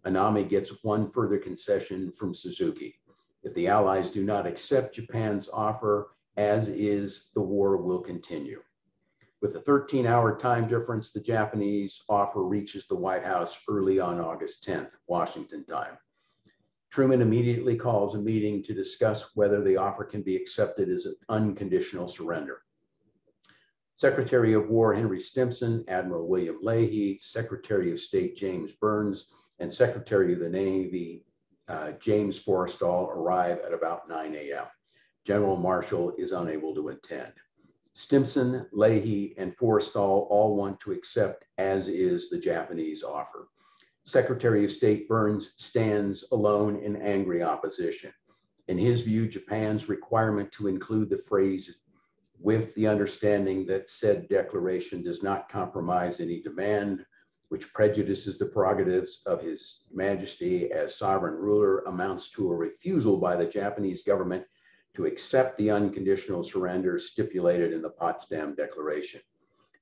Anami gets one further concession from Suzuki. If the Allies do not accept Japan's offer as is, the war will continue. With a 13-hour time difference, the Japanese offer reaches the White House early on August 10th, Washington time. Truman immediately calls a meeting to discuss whether the offer can be accepted as an unconditional surrender. Secretary of War Henry Stimson, Admiral William Leahy, Secretary of State James Burns, and Secretary of the Navy James Forrestal arrive at about 9 a.m. General Marshall is unable to attend. Stimson, Leahy, and Forrestal all want to accept as is the Japanese offer. Secretary of State Burns stands alone in angry opposition. In his view, Japan's requirement to include the phrase "with the understanding that said declaration does not compromise any demand which prejudices the prerogatives of His Majesty as sovereign ruler" amounts to a refusal by the Japanese government to accept the unconditional surrender stipulated in the Potsdam Declaration.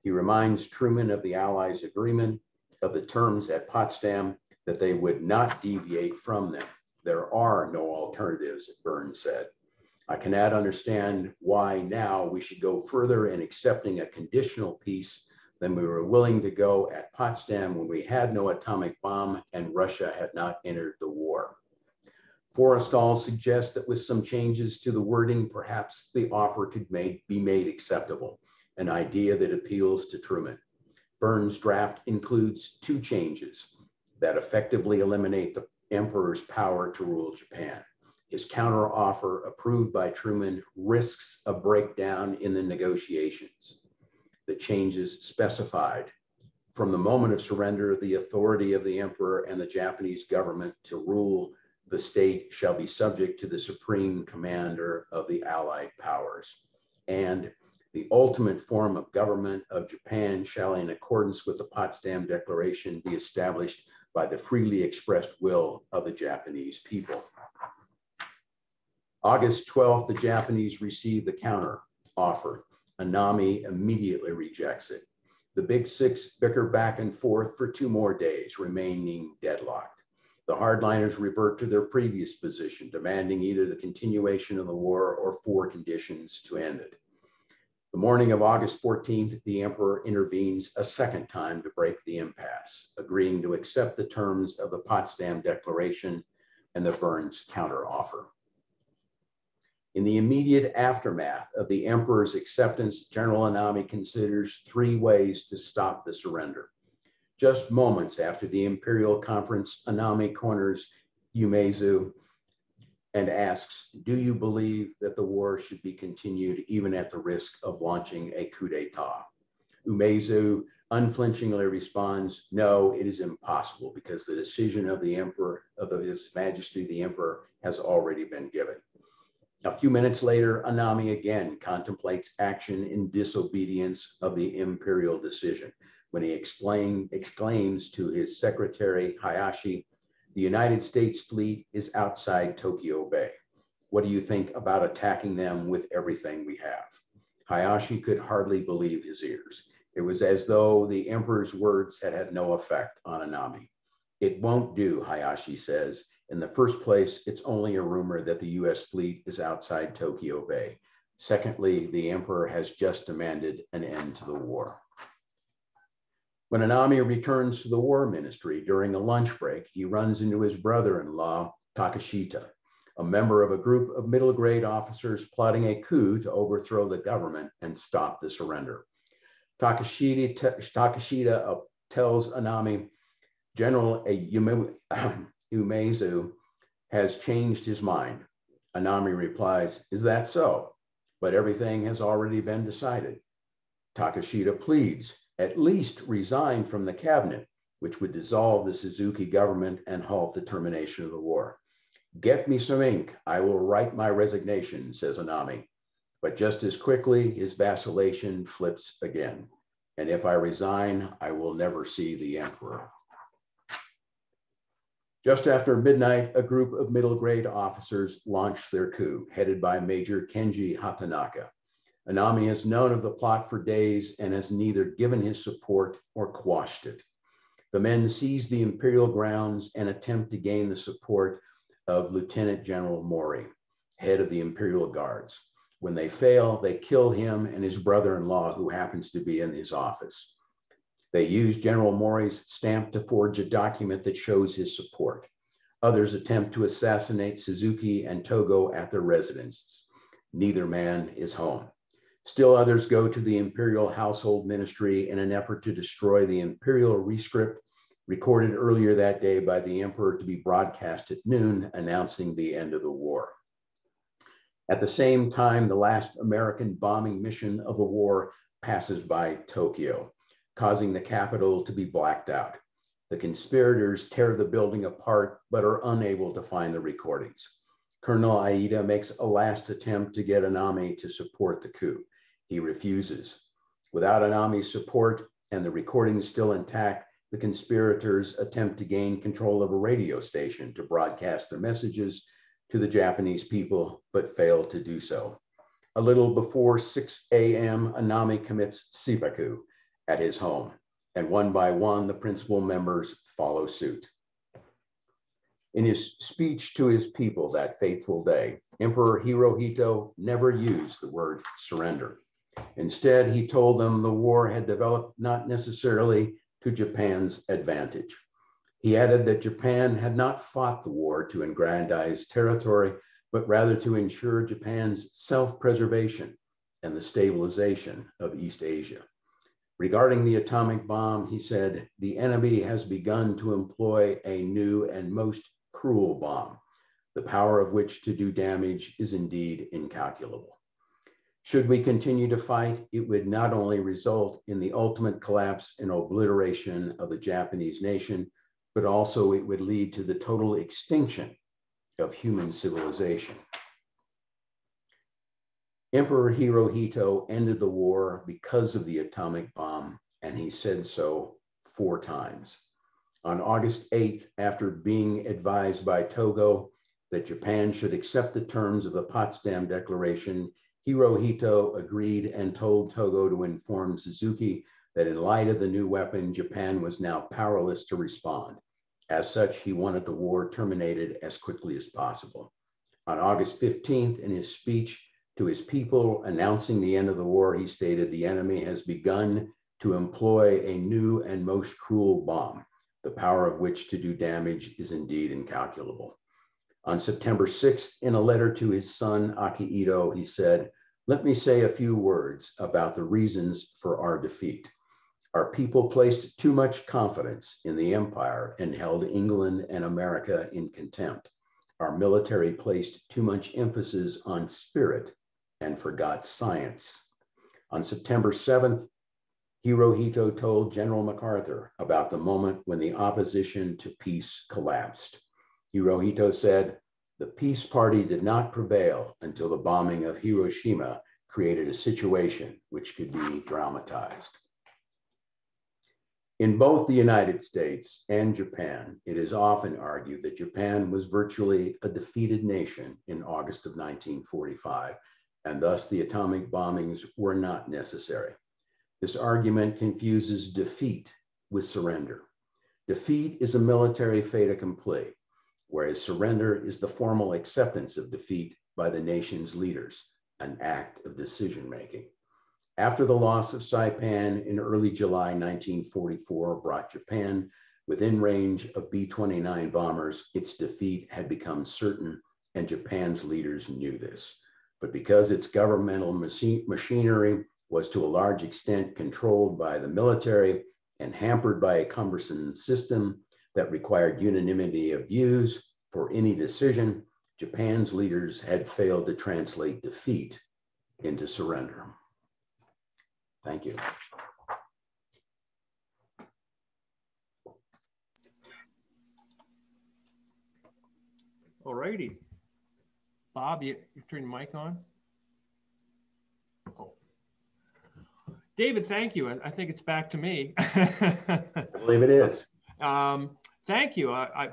He reminds Truman of the Allies' agreement of the terms at Potsdam, that they would not deviate from them. There are no alternatives, Burns said. I cannot understand why now we should go further in accepting a conditional peace than we were willing to go at Potsdam when we had no atomic bomb and Russia had not entered the war. Forrestal suggests that with some changes to the wording, perhaps the offer could be made acceptable, an idea that appeals to Truman. Burns' draft includes two changes that effectively eliminate the emperor's power to rule Japan. His counteroffer, approved by Truman, risks a breakdown in the negotiations. The changes specified: from the moment of surrender, the authority of the emperor and the Japanese government to rule the state shall be subject to the supreme commander of the Allied powers. And the ultimate form of government of Japan shall, in accordance with the Potsdam Declaration, be established by the freely expressed will of the Japanese people. August 12th, the Japanese receive the counter offer. Anami immediately rejects it. The Big Six bicker back and forth for 2 more days, remaining deadlocked. The hardliners revert to their previous position, demanding either the continuation of the war or 4 conditions to end it. The morning of August 14th, the emperor intervenes a second time to break the impasse, agreeing to accept the terms of the Potsdam Declaration and the Burns counteroffer. In the immediate aftermath of the emperor's acceptance, General Anami considers 3 ways to stop the surrender. Just moments after the Imperial Conference, Anami corners Umezu and asks, "Do you believe that the war should be continued even at the risk of launching a coup d'etat?" Umezu unflinchingly responds, "No, it is impossible because the decision of the emperor, of His Majesty the Emperor, has already been given." A few minutes later, Anami again contemplates action in disobedience of the imperial decision when he exclaims to his secretary, Hayashi, "The United States fleet is outside Tokyo Bay. What do you think about attacking them with everything we have?" Hayashi could hardly believe his ears. It was as though the emperor's words had had no effect on Anami. "It won't do," Hayashi says. "In the first place, it's only a rumor that the US fleet is outside Tokyo Bay. Secondly, the emperor has just demanded an end to the war." When Anami returns to the war ministry during a lunch break, he runs into his brother-in-law, Takeshita, a member of a group of middle-grade officers plotting a coup to overthrow the government and stop the surrender. Takeshita tells Anami, "General Umezu has changed his mind." Anami replies, "Is that so? But everything has already been decided." Takeshita pleads, "At least resign from the cabinet, which would dissolve the Suzuki government and halt the termination of the war." "Get me some ink. I will write my resignation," says Anami. But just as quickly, his vacillation flips again. "And if I resign, I will never see the emperor." Just after midnight, a group of middle-grade officers launched their coup, headed by Major Kenji Hatanaka. Anami has known of the plot for days and has neither given his support or quashed it. The men seize the imperial grounds and attempt to gain the support of Lieutenant General Mori, head of the Imperial Guards. When they fail, they kill him and his brother-in-law, who happens to be in his office. They use General Mori's stamp to forge a document that shows his support. Others attempt to assassinate Suzuki and Togo at their residences. Neither man is home. Still others go to the imperial household ministry in an effort to destroy the imperial rescript recorded earlier that day by the emperor to be broadcast at noon, announcing the end of the war. At the same time, the last American bombing mission of the war passes by Tokyo, causing the capital to be blacked out. The conspirators tear the building apart, but are unable to find the recordings. Colonel Aida makes a last attempt to get Anami to support the coup. He refuses. Without Anami's support and the recordings still intact, the conspirators attempt to gain control of a radio station to broadcast their messages to the Japanese people, but fail to do so. A little before 6 a.m., Anami commits seppuku at his home, and one by one, the principal members follow suit. In his speech to his people that fateful day, Emperor Hirohito never used the word surrender. Instead, he told them the war had developed not necessarily to Japan's advantage. He added that Japan had not fought the war to aggrandize territory, but rather to ensure Japan's self-preservation and the stabilization of East Asia. Regarding the atomic bomb, he said, the enemy has begun to employ a new and most cruel bomb, the power of which to do damage is indeed incalculable. Should we continue to fight, it would not only result in the ultimate collapse and obliteration of the Japanese nation, but also it would lead to the total extinction of human civilization. Emperor Hirohito ended the war because of the atomic bomb, and he said so 4 times. On August 8th, after being advised by Togo that Japan should accept the terms of the Potsdam Declaration, Hirohito agreed and told Togo to inform Suzuki that in light of the new weapon, Japan was now powerless to respond. As such, he wanted the war terminated as quickly as possible. On August 15th, in his speech to his people announcing the end of the war, he stated, the enemy has begun to employ a new and most cruel bomb, the power of which to do damage is indeed incalculable. On September 6th, in a letter to his son, Akihito, he said, let me say a few words about the reasons for our defeat. Our people placed too much confidence in the empire and held England and America in contempt. Our military placed too much emphasis on spirit and forgot science. On September 7th, Hirohito told General MacArthur about the moment when the opposition to peace collapsed. Hirohito said, the peace party did not prevail until the bombing of Hiroshima created a situation which could be dramatized. In both the United States and Japan, it is often argued that Japan was virtually a defeated nation in August of 1945, and thus the atomic bombings were not necessary. This argument confuses defeat with surrender. Defeat is a military fait accompli, whereas surrender is the formal acceptance of defeat by the nation's leaders, an act of decision-making. After the loss of Saipan in early July 1944 brought Japan within range of B-29 bombers, its defeat had become certain, and Japan's leaders knew this. But because its governmental machinery was to a large extent controlled by the military and hampered by a cumbersome system that required unanimity of views for any decision, Japan's leaders had failed to translate defeat into surrender. Thank you. All righty. Bob, you turn your mic on. Oh. David, thank you. I think it's back to me. I believe it is. Thank you.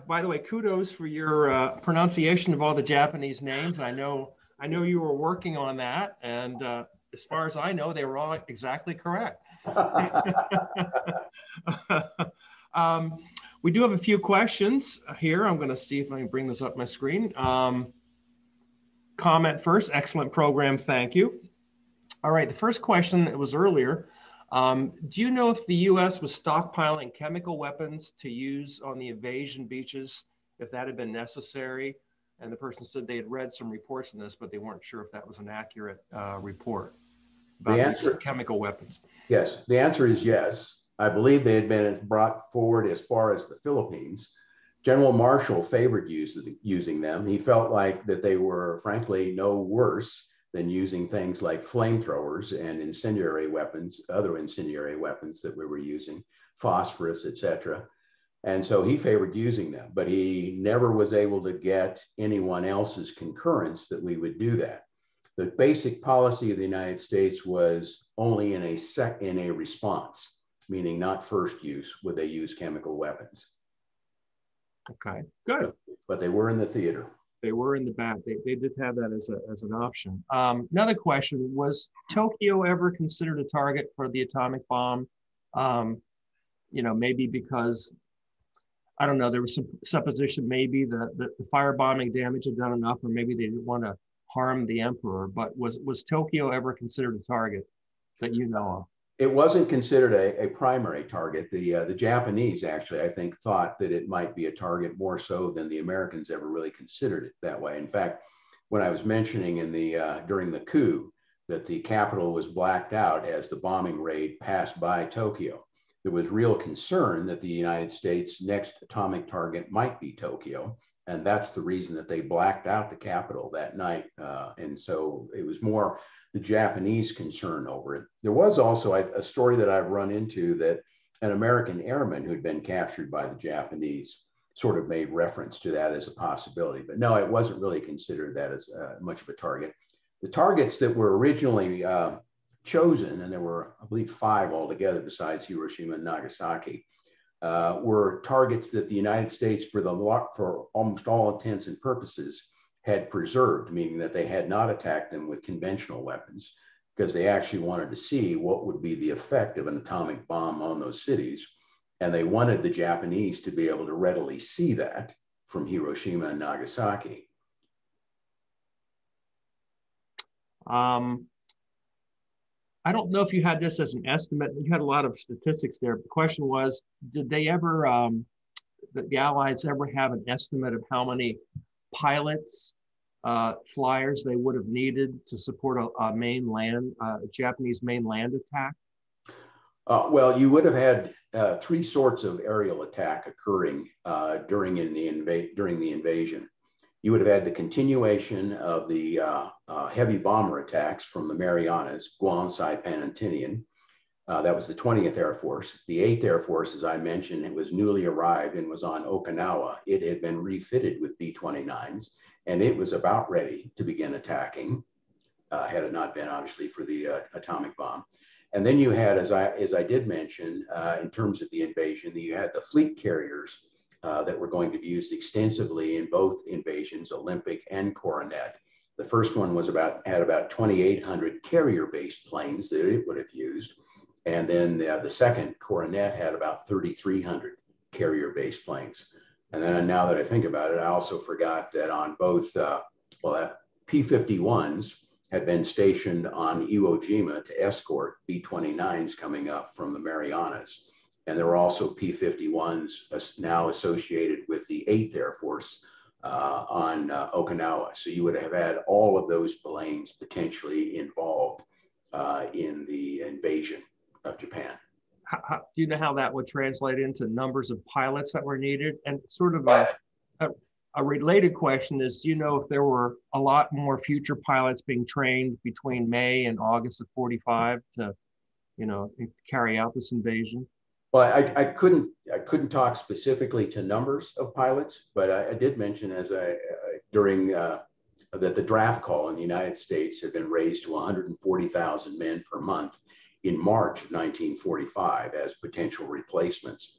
By the way, kudos for your pronunciation of all the Japanese names. I know you were working on that, and as far as I know, they were all exactly correct. We do have a few questions here. I'm going to see if I can bring this up my screen. Comment first. Excellent program. Thank you. All right. The first question, it was earlier. Do you know if the U.S. was stockpiling chemical weapons to use on the invasion beaches if that had been necessary? And the person said they had read some reports on this, but they weren't sure if that was an accurate report. about the use of chemical weapons? Yes, the answer is yes. I believe they had been brought forward as far as the Philippines. General Marshall favored using them. He felt like that they were, frankly, no worse than using things like flamethrowers and incendiary weapons, other incendiary weapons that we were using, phosphorus, etc. And so he favored using them, but he never was able to get anyone else's concurrence that we would do that. The basic policy of the United States was only in a response, meaning not first use would they use chemical weapons. Okay, good. But they were in the theater. They were in the back. They did have that as an option. Another question, was Tokyo ever considered a target for the atomic bomb? You know, maybe because, I don't know, there was some supposition maybe the firebombing damage had done enough, or maybe they didn't want to harm the emperor, but was Tokyo ever considered a target that you know of? It wasn't considered a primary target. The Japanese actually, I think, thought that it might be a target more so than the Americans ever really considered it that way. In fact, when I was mentioning during the coup that the capital was blacked out as the bombing raid passed by Tokyo, there was real concern that the United States' next atomic target might be Tokyo. And that's the reason that they blacked out the capital that night. And so it was more the Japanese concern over it. There was also a story that I've run into that an American airman who'd been captured by the Japanese sort of made reference to that as a possibility. But no, it wasn't really considered that as much of a target. The targets that were originally chosen, and there were, I believe, 5 altogether besides Hiroshima and Nagasaki, were targets that the United States, for almost all intents and purposes, had preserved, meaning that they had not attacked them with conventional weapons, because they actually wanted to see what would be the effect of an atomic bomb on those cities. And they wanted the Japanese to be able to readily see that from Hiroshima and Nagasaki. I don't know if you had this as an estimate. You had a lot of statistics there. The question was, did they ever, the Allies ever have an estimate of how many pilots, flyers they would have needed to support a Japanese mainland attack? Well, you would have had 3 sorts of aerial attack occurring during the invasion. You would have had the continuation of the heavy bomber attacks from the Marianas, Guam, Saipan, and Tinian. That was the 20th Air Force. The 8th Air Force, as I mentioned, it was newly arrived and was on Okinawa. It had been refitted with B-29s, and it was about ready to begin attacking, had it not been obviously for the atomic bomb. And then you had, as I did mention, in terms of the invasion, you had the fleet carriers that were going to be used extensively in both invasions, Olympic and Coronet. The first one had about 2,800 carrier-based planes that it would have used. And then the second, Coronet, had about 3,300 carrier-based planes. And then now that I think about it, I also forgot that on both, P-51s had been stationed on Iwo Jima to escort B-29s coming up from the Marianas. And there were also P-51s now associated with the 8th Air Force on Okinawa. So you would have had all of those planes potentially involved in the invasion of Japan. Do you know how that would translate into numbers of pilots that were needed? And sort of a related question is, do you know if there were a lot more future pilots being trained between May and August of 45 to, carry out this invasion? Well, I couldn't talk specifically to numbers of pilots, but I did mention during that the draft call in the United States had been raised to 140,000 men per month in March of 1945 as potential replacements.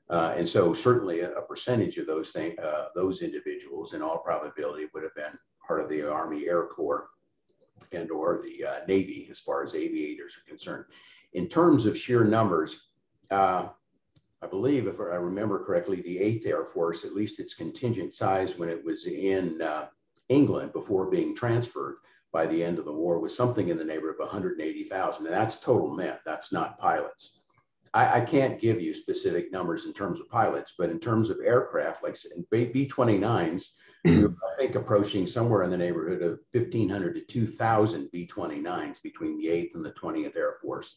And so certainly a percentage of those individuals in all probability would have been part of the Army Air Corps and or the Navy as far as aviators are concerned. In terms of sheer numbers, I believe, if I remember correctly, the 8th Air Force, at least its contingent size when it was in England before being transferred by the end of the war, was something in the neighborhood of 180,000. And that's total men, that's not pilots. I can't give you specific numbers in terms of pilots, but in terms of aircraft, like B-29s, We were, I think, approaching somewhere in the neighborhood of 1,500 to 2,000 B-29s between the 8th and the 20th Air Force.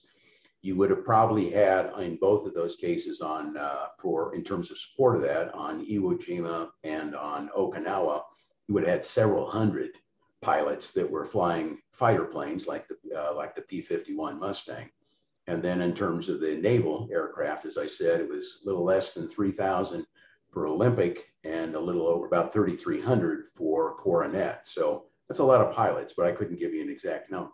You would have probably had in both of those cases on in terms of support of that on Iwo Jima and on Okinawa, you would have had several hundred pilots that were flying fighter planes like the P-51 Mustang. And then in terms of the naval aircraft, as I said, it was a little less than 3,000 for Olympic and a little over about 3,300 for Coronet. So that's a lot of pilots, but I couldn't give you an exact number.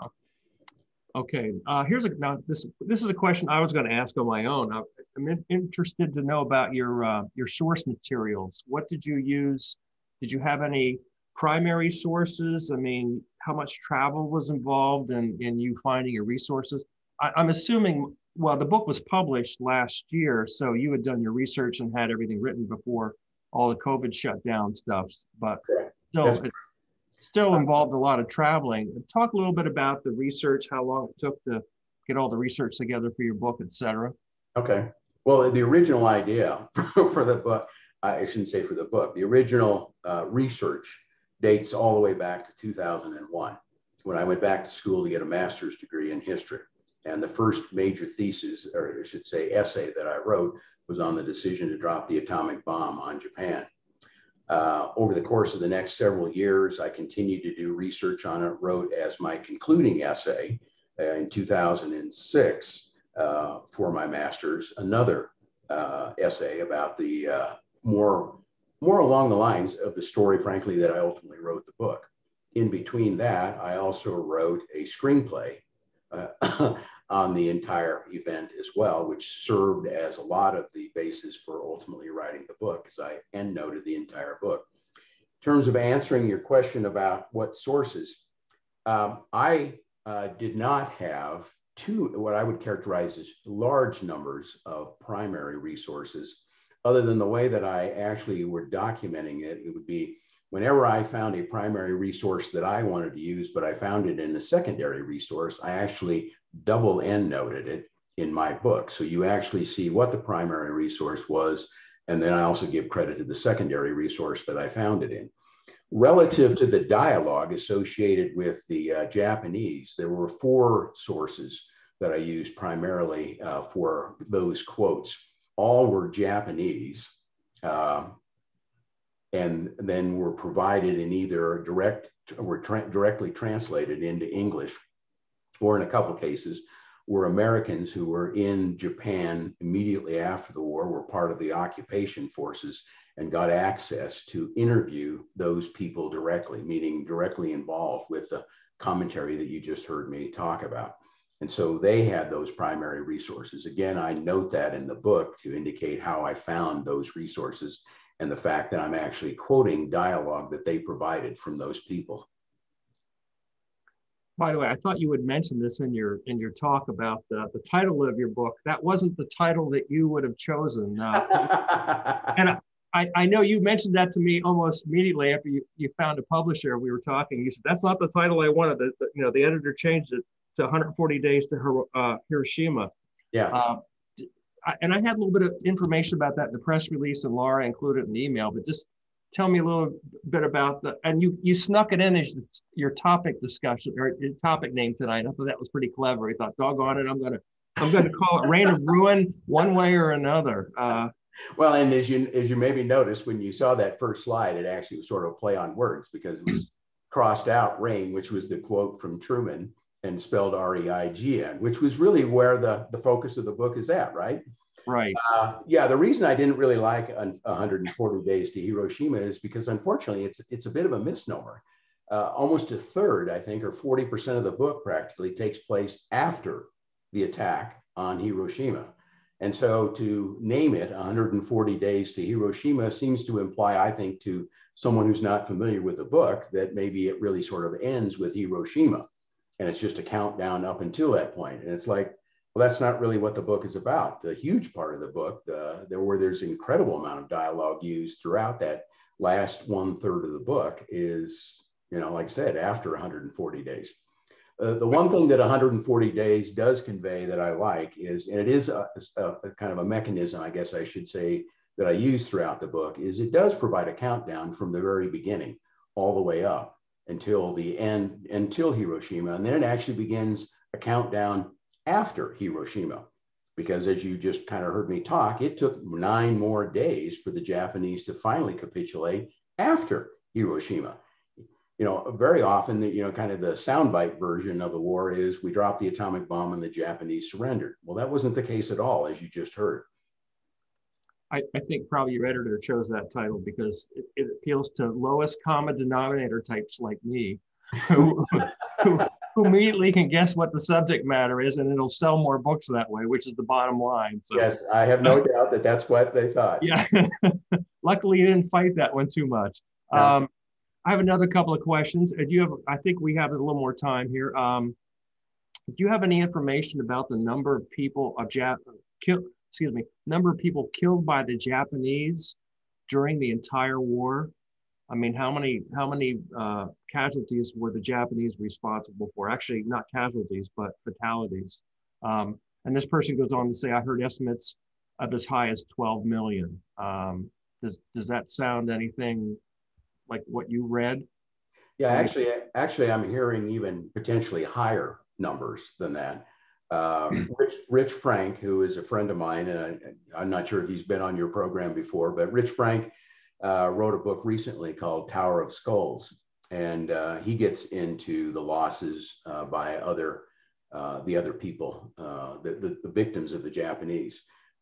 Okay, now this is a question I was going to ask on my own. I'm interested to know about your source materials. What did you use? Did you have any primary sources? I mean, how much travel was involved in you finding your resources? I'm assuming, well, the book was published last year, so you had done your research and had everything written before all the COVID shutdown stuff, but still involved a lot of traveling. Talk a little bit about the research, how long it took to get all the research together for your book, et cetera. Okay. Well, the original idea for the book, I shouldn't say for the book, the original research dates all the way back to 2001, when I went back to school to get a master's degree in history. And the first major thesis, or I should say essay that I wrote, was on the decision to drop the atomic bomb on Japan. Over the course of the next several years, I continued to do research on it, wrote as my concluding essay in 2006 for my master's, another essay about the more along the lines of the story, frankly, that I ultimately wrote the book. In between that, I also wrote a screenplay on the entire event as well, which served as a lot of the basis for ultimately writing the book, as I endnoted the entire book. In terms of answering your question about what sources, I did not have what I would characterize as large numbers of primary resources, other than the way that I actually were documenting it. It would be whenever I found a primary resource that I wanted to use, but I found it in a secondary resource, I actually double endnoted it in my book. So you actually see what the primary resource was, and then I also give credit to the secondary resource that I found it in. Relative to the dialogue associated with the Japanese, there were 4 sources that I used primarily for those quotes. All were Japanese, and then were provided in either directly translated into English, or in a couple of cases were Americans who were in Japan immediately after the war, were part of the occupation forces, and got access to interview those people directly, meaning directly involved with the commentary that you just heard me talk about. And so they had those primary resources. Again, I note that in the book to indicate how I found those resources and the fact that I'm actually quoting dialogue that they provided from those people. By the way, I thought you would mention this in your talk about the title of your book. That wasn't the title that you would have chosen. And I know you mentioned that to me almost immediately after you found a publisher. We were talking. You said, that's not the title I wanted. The editor changed it to 140 Days to Hiroshima. Yeah. And I had a little bit of information about that in the press release, and Laura included it in the email, but just tell me a little bit about and you snuck it in as your topic discussion, or your topic name tonight. I thought that was pretty clever. I thought, doggone it, I'm gonna call it Reign of Ruin one way or another. Well, and as you maybe noticed, when you saw that first slide, it actually was sort of a play on words, because it was crossed out Reign, which was the quote from Truman, and spelled R-E-I-G-N, which was really where the focus of the book is at, right? Right. Yeah, the reason I didn't really like 140 Days to Hiroshima is because, unfortunately, it's a bit of a misnomer. Almost a third, I think, or 40% of the book practically takes place after the attack on Hiroshima. And so to name it 140 Days to Hiroshima seems to imply, I think, to someone who's not familiar with the book, that maybe it really sort of ends with Hiroshima, and it's just a countdown up until that point. And it's like, well, that's not really what the book is about. The huge part of the book, there's an incredible amount of dialogue used throughout that last 1/3 of the book, is, like I said, after 140 days. The one thing that 140 Days does convey that I like is, and it is a kind of a mechanism, I guess I should say, that I use throughout the book is it does provide a countdown from the very beginning all the way up until the end, until Hiroshima. And then it actually begins a countdown after Hiroshima, because as you just kind of heard me talk, it took 9 more days for the Japanese to finally capitulate after Hiroshima. Very often, kind of the soundbite version of the war is we dropped the atomic bomb and the Japanese surrendered. Well, that wasn't the case at all, as you just heard. I think probably your editor chose that title because it appeals to lowest common denominator types like me, who immediately can guess what the subject matter is, and it'll sell more books that way, which is the bottom line. So yes, I have no doubt that that's what they thought. Yeah. Luckily, you didn't fight that one too much. No. I have another couple of questions. I think we have a little more time here. Do you have any information about the number of people number of people killed by the Japanese during the entire war? I mean, how many casualties were the Japanese responsible for? Actually, not casualties, but fatalities. And this person goes on to say, I heard estimates of as high as 12 million. Does that sound anything like what you read? Yeah, actually, I'm hearing even potentially higher numbers than that. Rich Frank, who is a friend of mine, and I'm not sure if he's been on your program before, but Rich Frank wrote a book recently called Tower of Skulls, and he gets into the losses by the other people, the victims of the Japanese.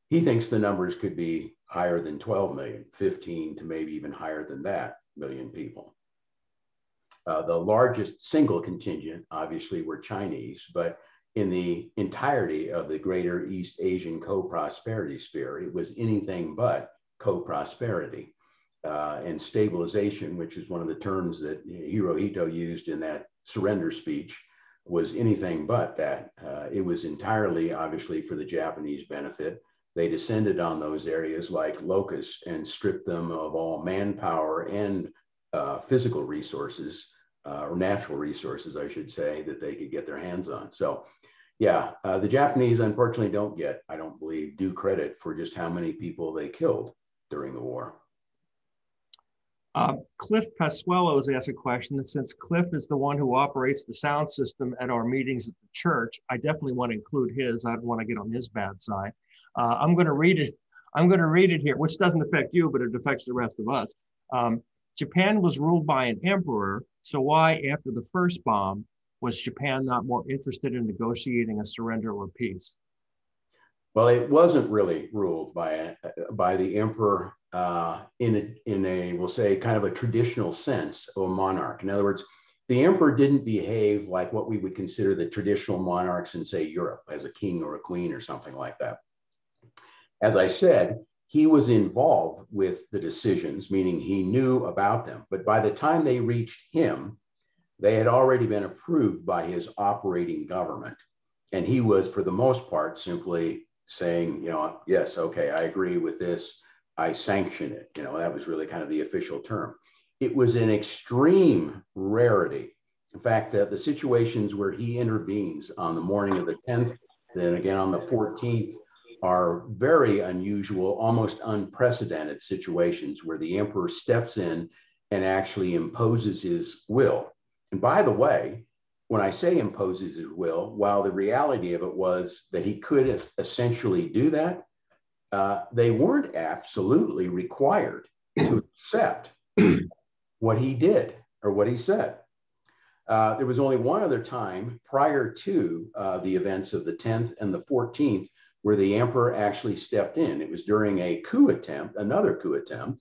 He thinks the numbers could be higher than 12 million, 15 to maybe even higher than that million people. The largest single contingent, obviously, were Chinese, but in the entirety of the greater East Asian co-prosperity sphere, it was anything but co-prosperity. And stabilization, which is one of the terms that Hirohito used in that surrender speech, was anything but that. It was entirely, obviously, for the Japanese benefit. They descended on those areas like locusts and stripped them of all manpower and physical resources, or natural resources, I should say, that they could get their hands on. So yeah, the Japanese unfortunately don't get, I don't believe, due credit for just how many people they killed during the war. Cliff Pasquello has asked a question that since Cliff is the one who operates the sound system at our meetings at the church, I definitely want to include his. I don't want to get on his bad side. I'm going to read it. I'm going to read it here, which doesn't affect you, but it affects the rest of us. Japan was ruled by an emperor. So why, after the first bomb, was Japan not more interested in negotiating a surrender or peace? Well, it wasn't really ruled by the emperor in a, we'll say, kind of a traditional sense of a monarch. In other words, the emperor didn't behave like what we would consider the traditional monarchs in, say, Europe, as a king or a queen or something like that. As I said, he was involved with the decisions, meaning he knew about them. But by the time they reached him, they had already been approved by his operating government. And he was, for the most part, simply saying, yes, okay, I agree with this. I sanction it. That was really kind of the official term. It was an extreme rarity. In fact, the situations where he intervenes on the morning of the 10th, then again on the 14th, are very unusual, almost unprecedented situations where the emperor steps in and actually imposes his will. And by the way, when I say imposes his will, while the reality of it was that he could essentially do that, they weren't absolutely required to accept what he did or what he said. There was only one other time prior to the events of the 10th and the 14th where the emperor actually stepped in. It was during a coup attempt, another coup attempt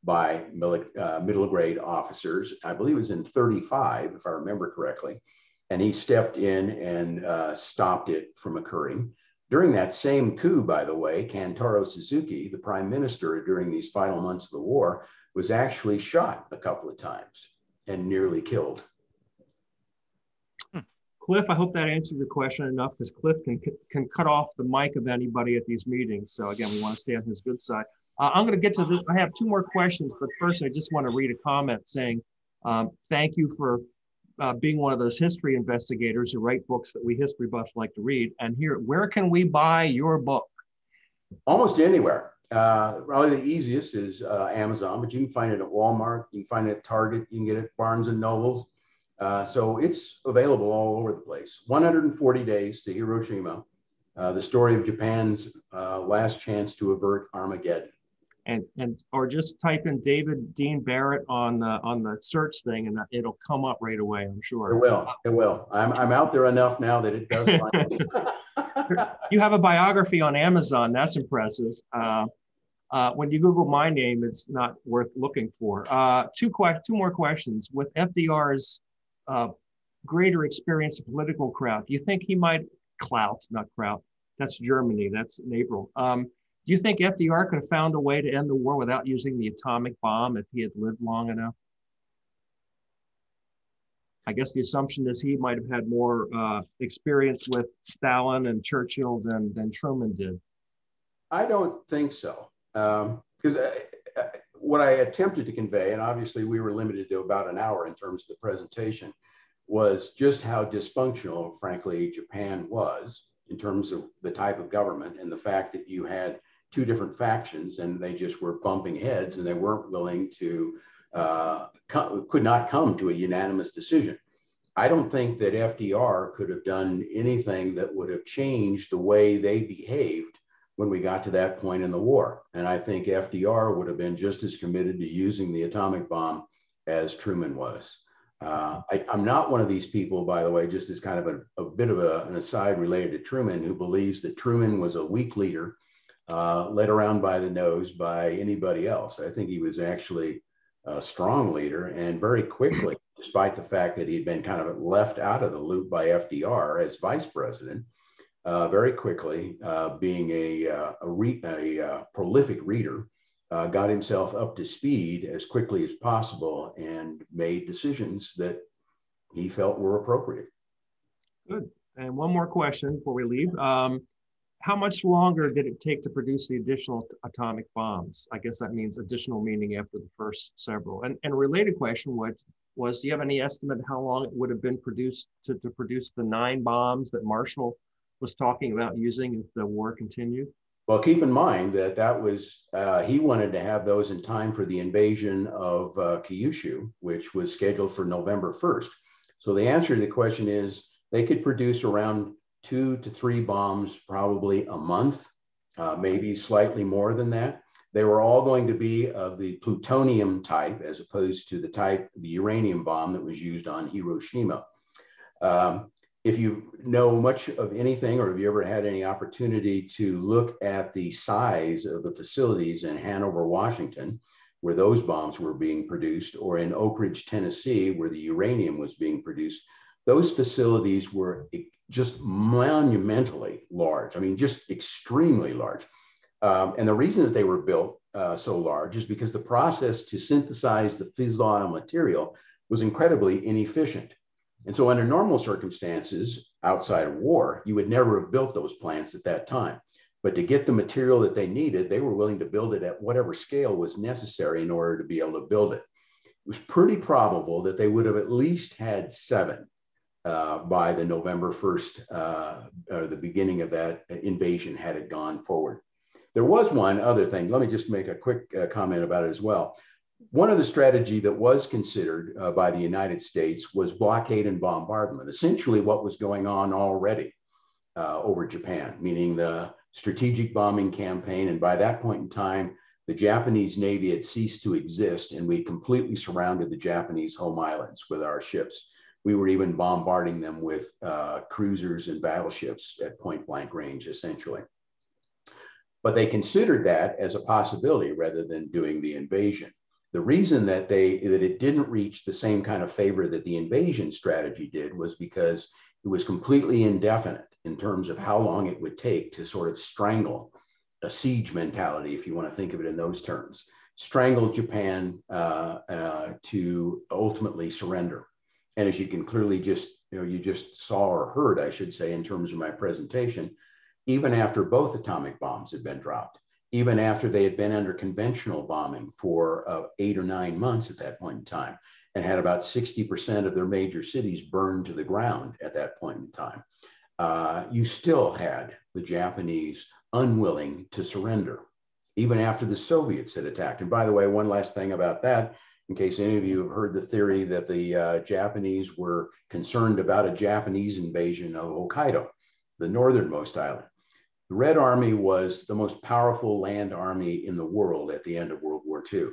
by middle grade officers. I believe it was in 35, if I remember correctly. And he stepped in and stopped it from occurring. During that same coup, by the way, Kantaro Suzuki, the prime minister during these final months of the war, was actually shot a couple of times and nearly killed. Cliff, I hope that answered the question enough, because Cliff can cut off the mic of anybody at these meetings. So again, we want to stay on his good side. I'm going to get to this. I have 2 more questions, but first I just want to read a comment saying, thank you for being one of those history investigators who write books that we history buffs like to read. And here, where can we buy your book? Almost anywhere. Probably the easiest is Amazon, but you can find it at Walmart, you can find it at Target, you can get it at Barnes and Nobles. So it's available all over the place. 140 Days to Hiroshima, the story of Japan's last chance to avert Armageddon. And or just type in David Dean Barrett on the search thing, and it'll come up right away, I'm sure. It will. It will. I'm out there enough now that it does find me. You have a biography on Amazon. That's impressive. When you Google my name, it's not worth looking for. Two more questions. With FDR's greater experience of political clout, do you think he might not Kraut? That's Germany. That's in April. Do you think FDR could have found a way to end the war without using the atomic bomb if he had lived long enough? I guess the assumption is he might have had more experience with Stalin and Churchill than Truman did. I don't think so. Because what I attempted to convey, and obviously we were limited to about an hour in terms of the presentation, was just how dysfunctional, frankly, Japan was in terms of the type of government and the fact that you had two different factions and they just were bumping heads and they weren't willing to, could not come to a unanimous decision. I don't think that FDR could have done anything that would have changed the way they behaved when we got to that point in the war. And I think FDR would have been just as committed to using the atomic bomb as Truman was. I'm not one of these people, by the way, just as kind of a bit of an aside related to Truman, who believes that Truman was a weak leader, led around by the nose by anybody else. I think he was actually a strong leader, and very quickly, despite the fact that he'd been kind of left out of the loop by FDR as vice president, very quickly, being a prolific reader, got himself up to speed as quickly as possible and made decisions that he felt were appropriate. Good. And one more question before we leave. How much longer did it take to produce the additional atomic bombs? I guess that means additional meaning after the first several. And a related question was, do you have any estimate how long it would have been produced to produce the 9 bombs that Marshall was talking about using if the war continued? Well, keep in mind that was, he wanted to have those in time for the invasion of Kyushu, which was scheduled for November 1st. So the answer to the question is they could produce around 2 to 3 bombs probably a month, maybe slightly more than that. They were all going to be of the plutonium type as opposed to the uranium bomb that was used on Hiroshima. If you know much of anything, or have you ever had any opportunity to look at the size of the facilities in Hanover, Washington, where those bombs were being produced, or in Oak Ridge, Tennessee, where the uranium was being produced, those facilities were just monumentally large. I mean, just extremely large. And the reason that they were built so large is because the process to synthesize the fissile material was incredibly inefficient. And so under normal circumstances, outside of war, you would never have built those plants at that time. But to get the material that they needed, they were willing to build it at whatever scale was necessary in order to be able to build it. It was pretty probable that they would have at least had 7 by the November 1st, or the beginning of that invasion had it gone forward. There was one other thing. Let me just make a quick comment about it as well. One of the strategy that was considered by the United States was blockade and bombardment, essentially what was going on already over Japan, meaning the strategic bombing campaign. And by that point in time, the Japanese Navy had ceased to exist, and we completely surrounded the Japanese home islands with our ships. We were even bombarding them with cruisers and battleships at point blank range, essentially. But they considered that as a possibility rather than doing the invasion. The reason that it didn't reach the same kind of favor that the invasion strategy did was because it was completely indefinite in terms of how long it would take to sort of strangle a siege mentality, if you want to think of it in those terms, strangle Japan to ultimately surrender. And as you can clearly you just saw or heard, I should say, in terms of my presentation, even after both atomic bombs had been dropped, even after they had been under conventional bombing for 8 or 9 months at that point in time, and had about 60% of their major cities burned to the ground at that point in time, you still had the Japanese unwilling to surrender. even after the Soviets had attacked. And by the way, one last thing about that, in case any of you have heard the theory that the Japanese were concerned about a Japanese invasion of Hokkaido, the northernmost island. The Red Army was the most powerful land army in the world at the end of World War II,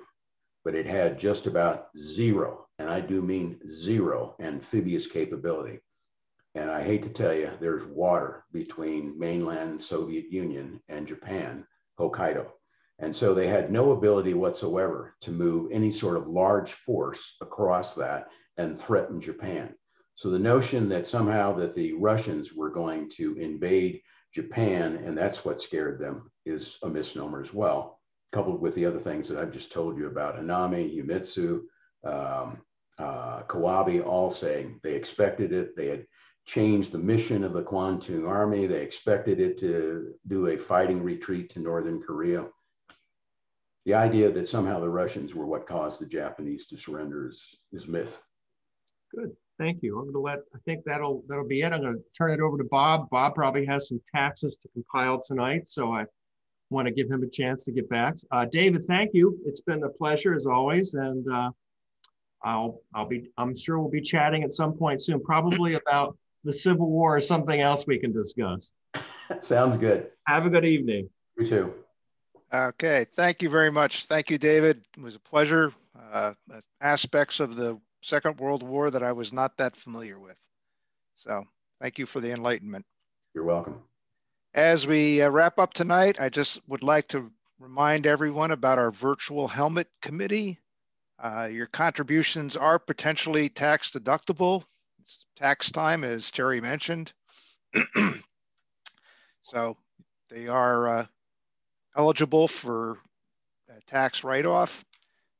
but it had just about zero, and I do mean zero, amphibious capability. And I hate to tell you, there's water between mainland Soviet Union and Japan, Hokkaido. And so they had no ability whatsoever to move any sort of large force across that and threaten Japan. So the notion that somehow that the Russians were going to invade Japan, and that's what scared them, is a misnomer as well, coupled with the other things that I've just told you about Hanami, Himitsu, Kawabe, all saying they expected it. They had changed the mission of the Kwantung Army. They expected it to do a fighting retreat to Northern Korea. The idea that somehow the Russians were what caused the Japanese to surrender is myth. Good, thank you. I'm gonna I think that'll be it. I'm gonna turn it over to Bob. Bob probably has some taxes to compile tonight, so I want to give him a chance to get back. David, thank you. It's been a pleasure as always, and I'm sure we'll be chatting at some point soon, probably about the Civil War or something else we can discuss. Sounds good. Have a good evening. You too. Okay, thank you very much. Thank you, David. It was a pleasure. Aspects of the Second World War that I was not that familiar with. So thank you for the enlightenment. You're welcome. As we wrap up tonight, I just would like to remind everyone about our virtual helmet committee. Your contributions are potentially tax deductible. It's tax time, as Terry mentioned. So they are eligible for a tax write-off.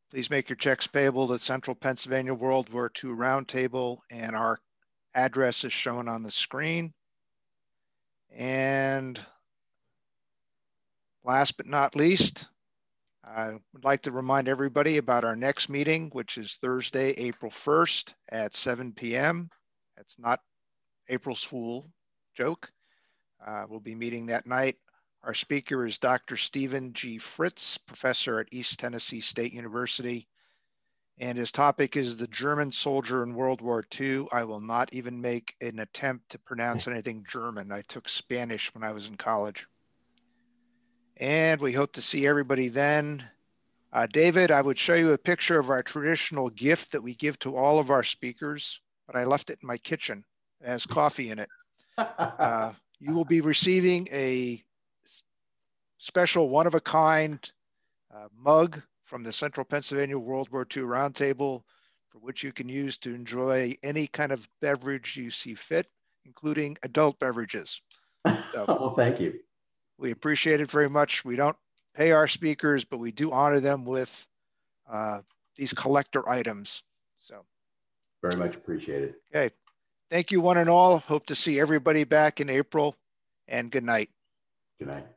Please make your checks payable to Central Pennsylvania World War II Roundtable, and our address is shown on the screen. And last but not least, I would like to remind everybody about our next meeting, which is Thursday, April 1st at 7 p.m. That's not April's Fool joke. We'll be meeting that night. Our speaker is Dr. Stephen G. Fritz, professor at East Tennessee State University. And his topic is the German soldier in World War II. I will not even make an attempt to pronounce anything German. I took Spanish when I was in college. And we hope to see everybody then. David, I would show you a picture of our traditional gift that we give to all of our speakers, but I left it in my kitchen. It has coffee in it. You will be receiving a special one-of-a-kind mug from the Central Pennsylvania World War II Roundtable, for which you can use to enjoy any kind of beverage you see fit, including adult beverages. So, well, thank you. We appreciate it very much. We don't pay our speakers, but we do honor them with these collector items. So, very much appreciated. Okay. Thank you, one and all. Hope to see everybody back in April, and good night. Good night.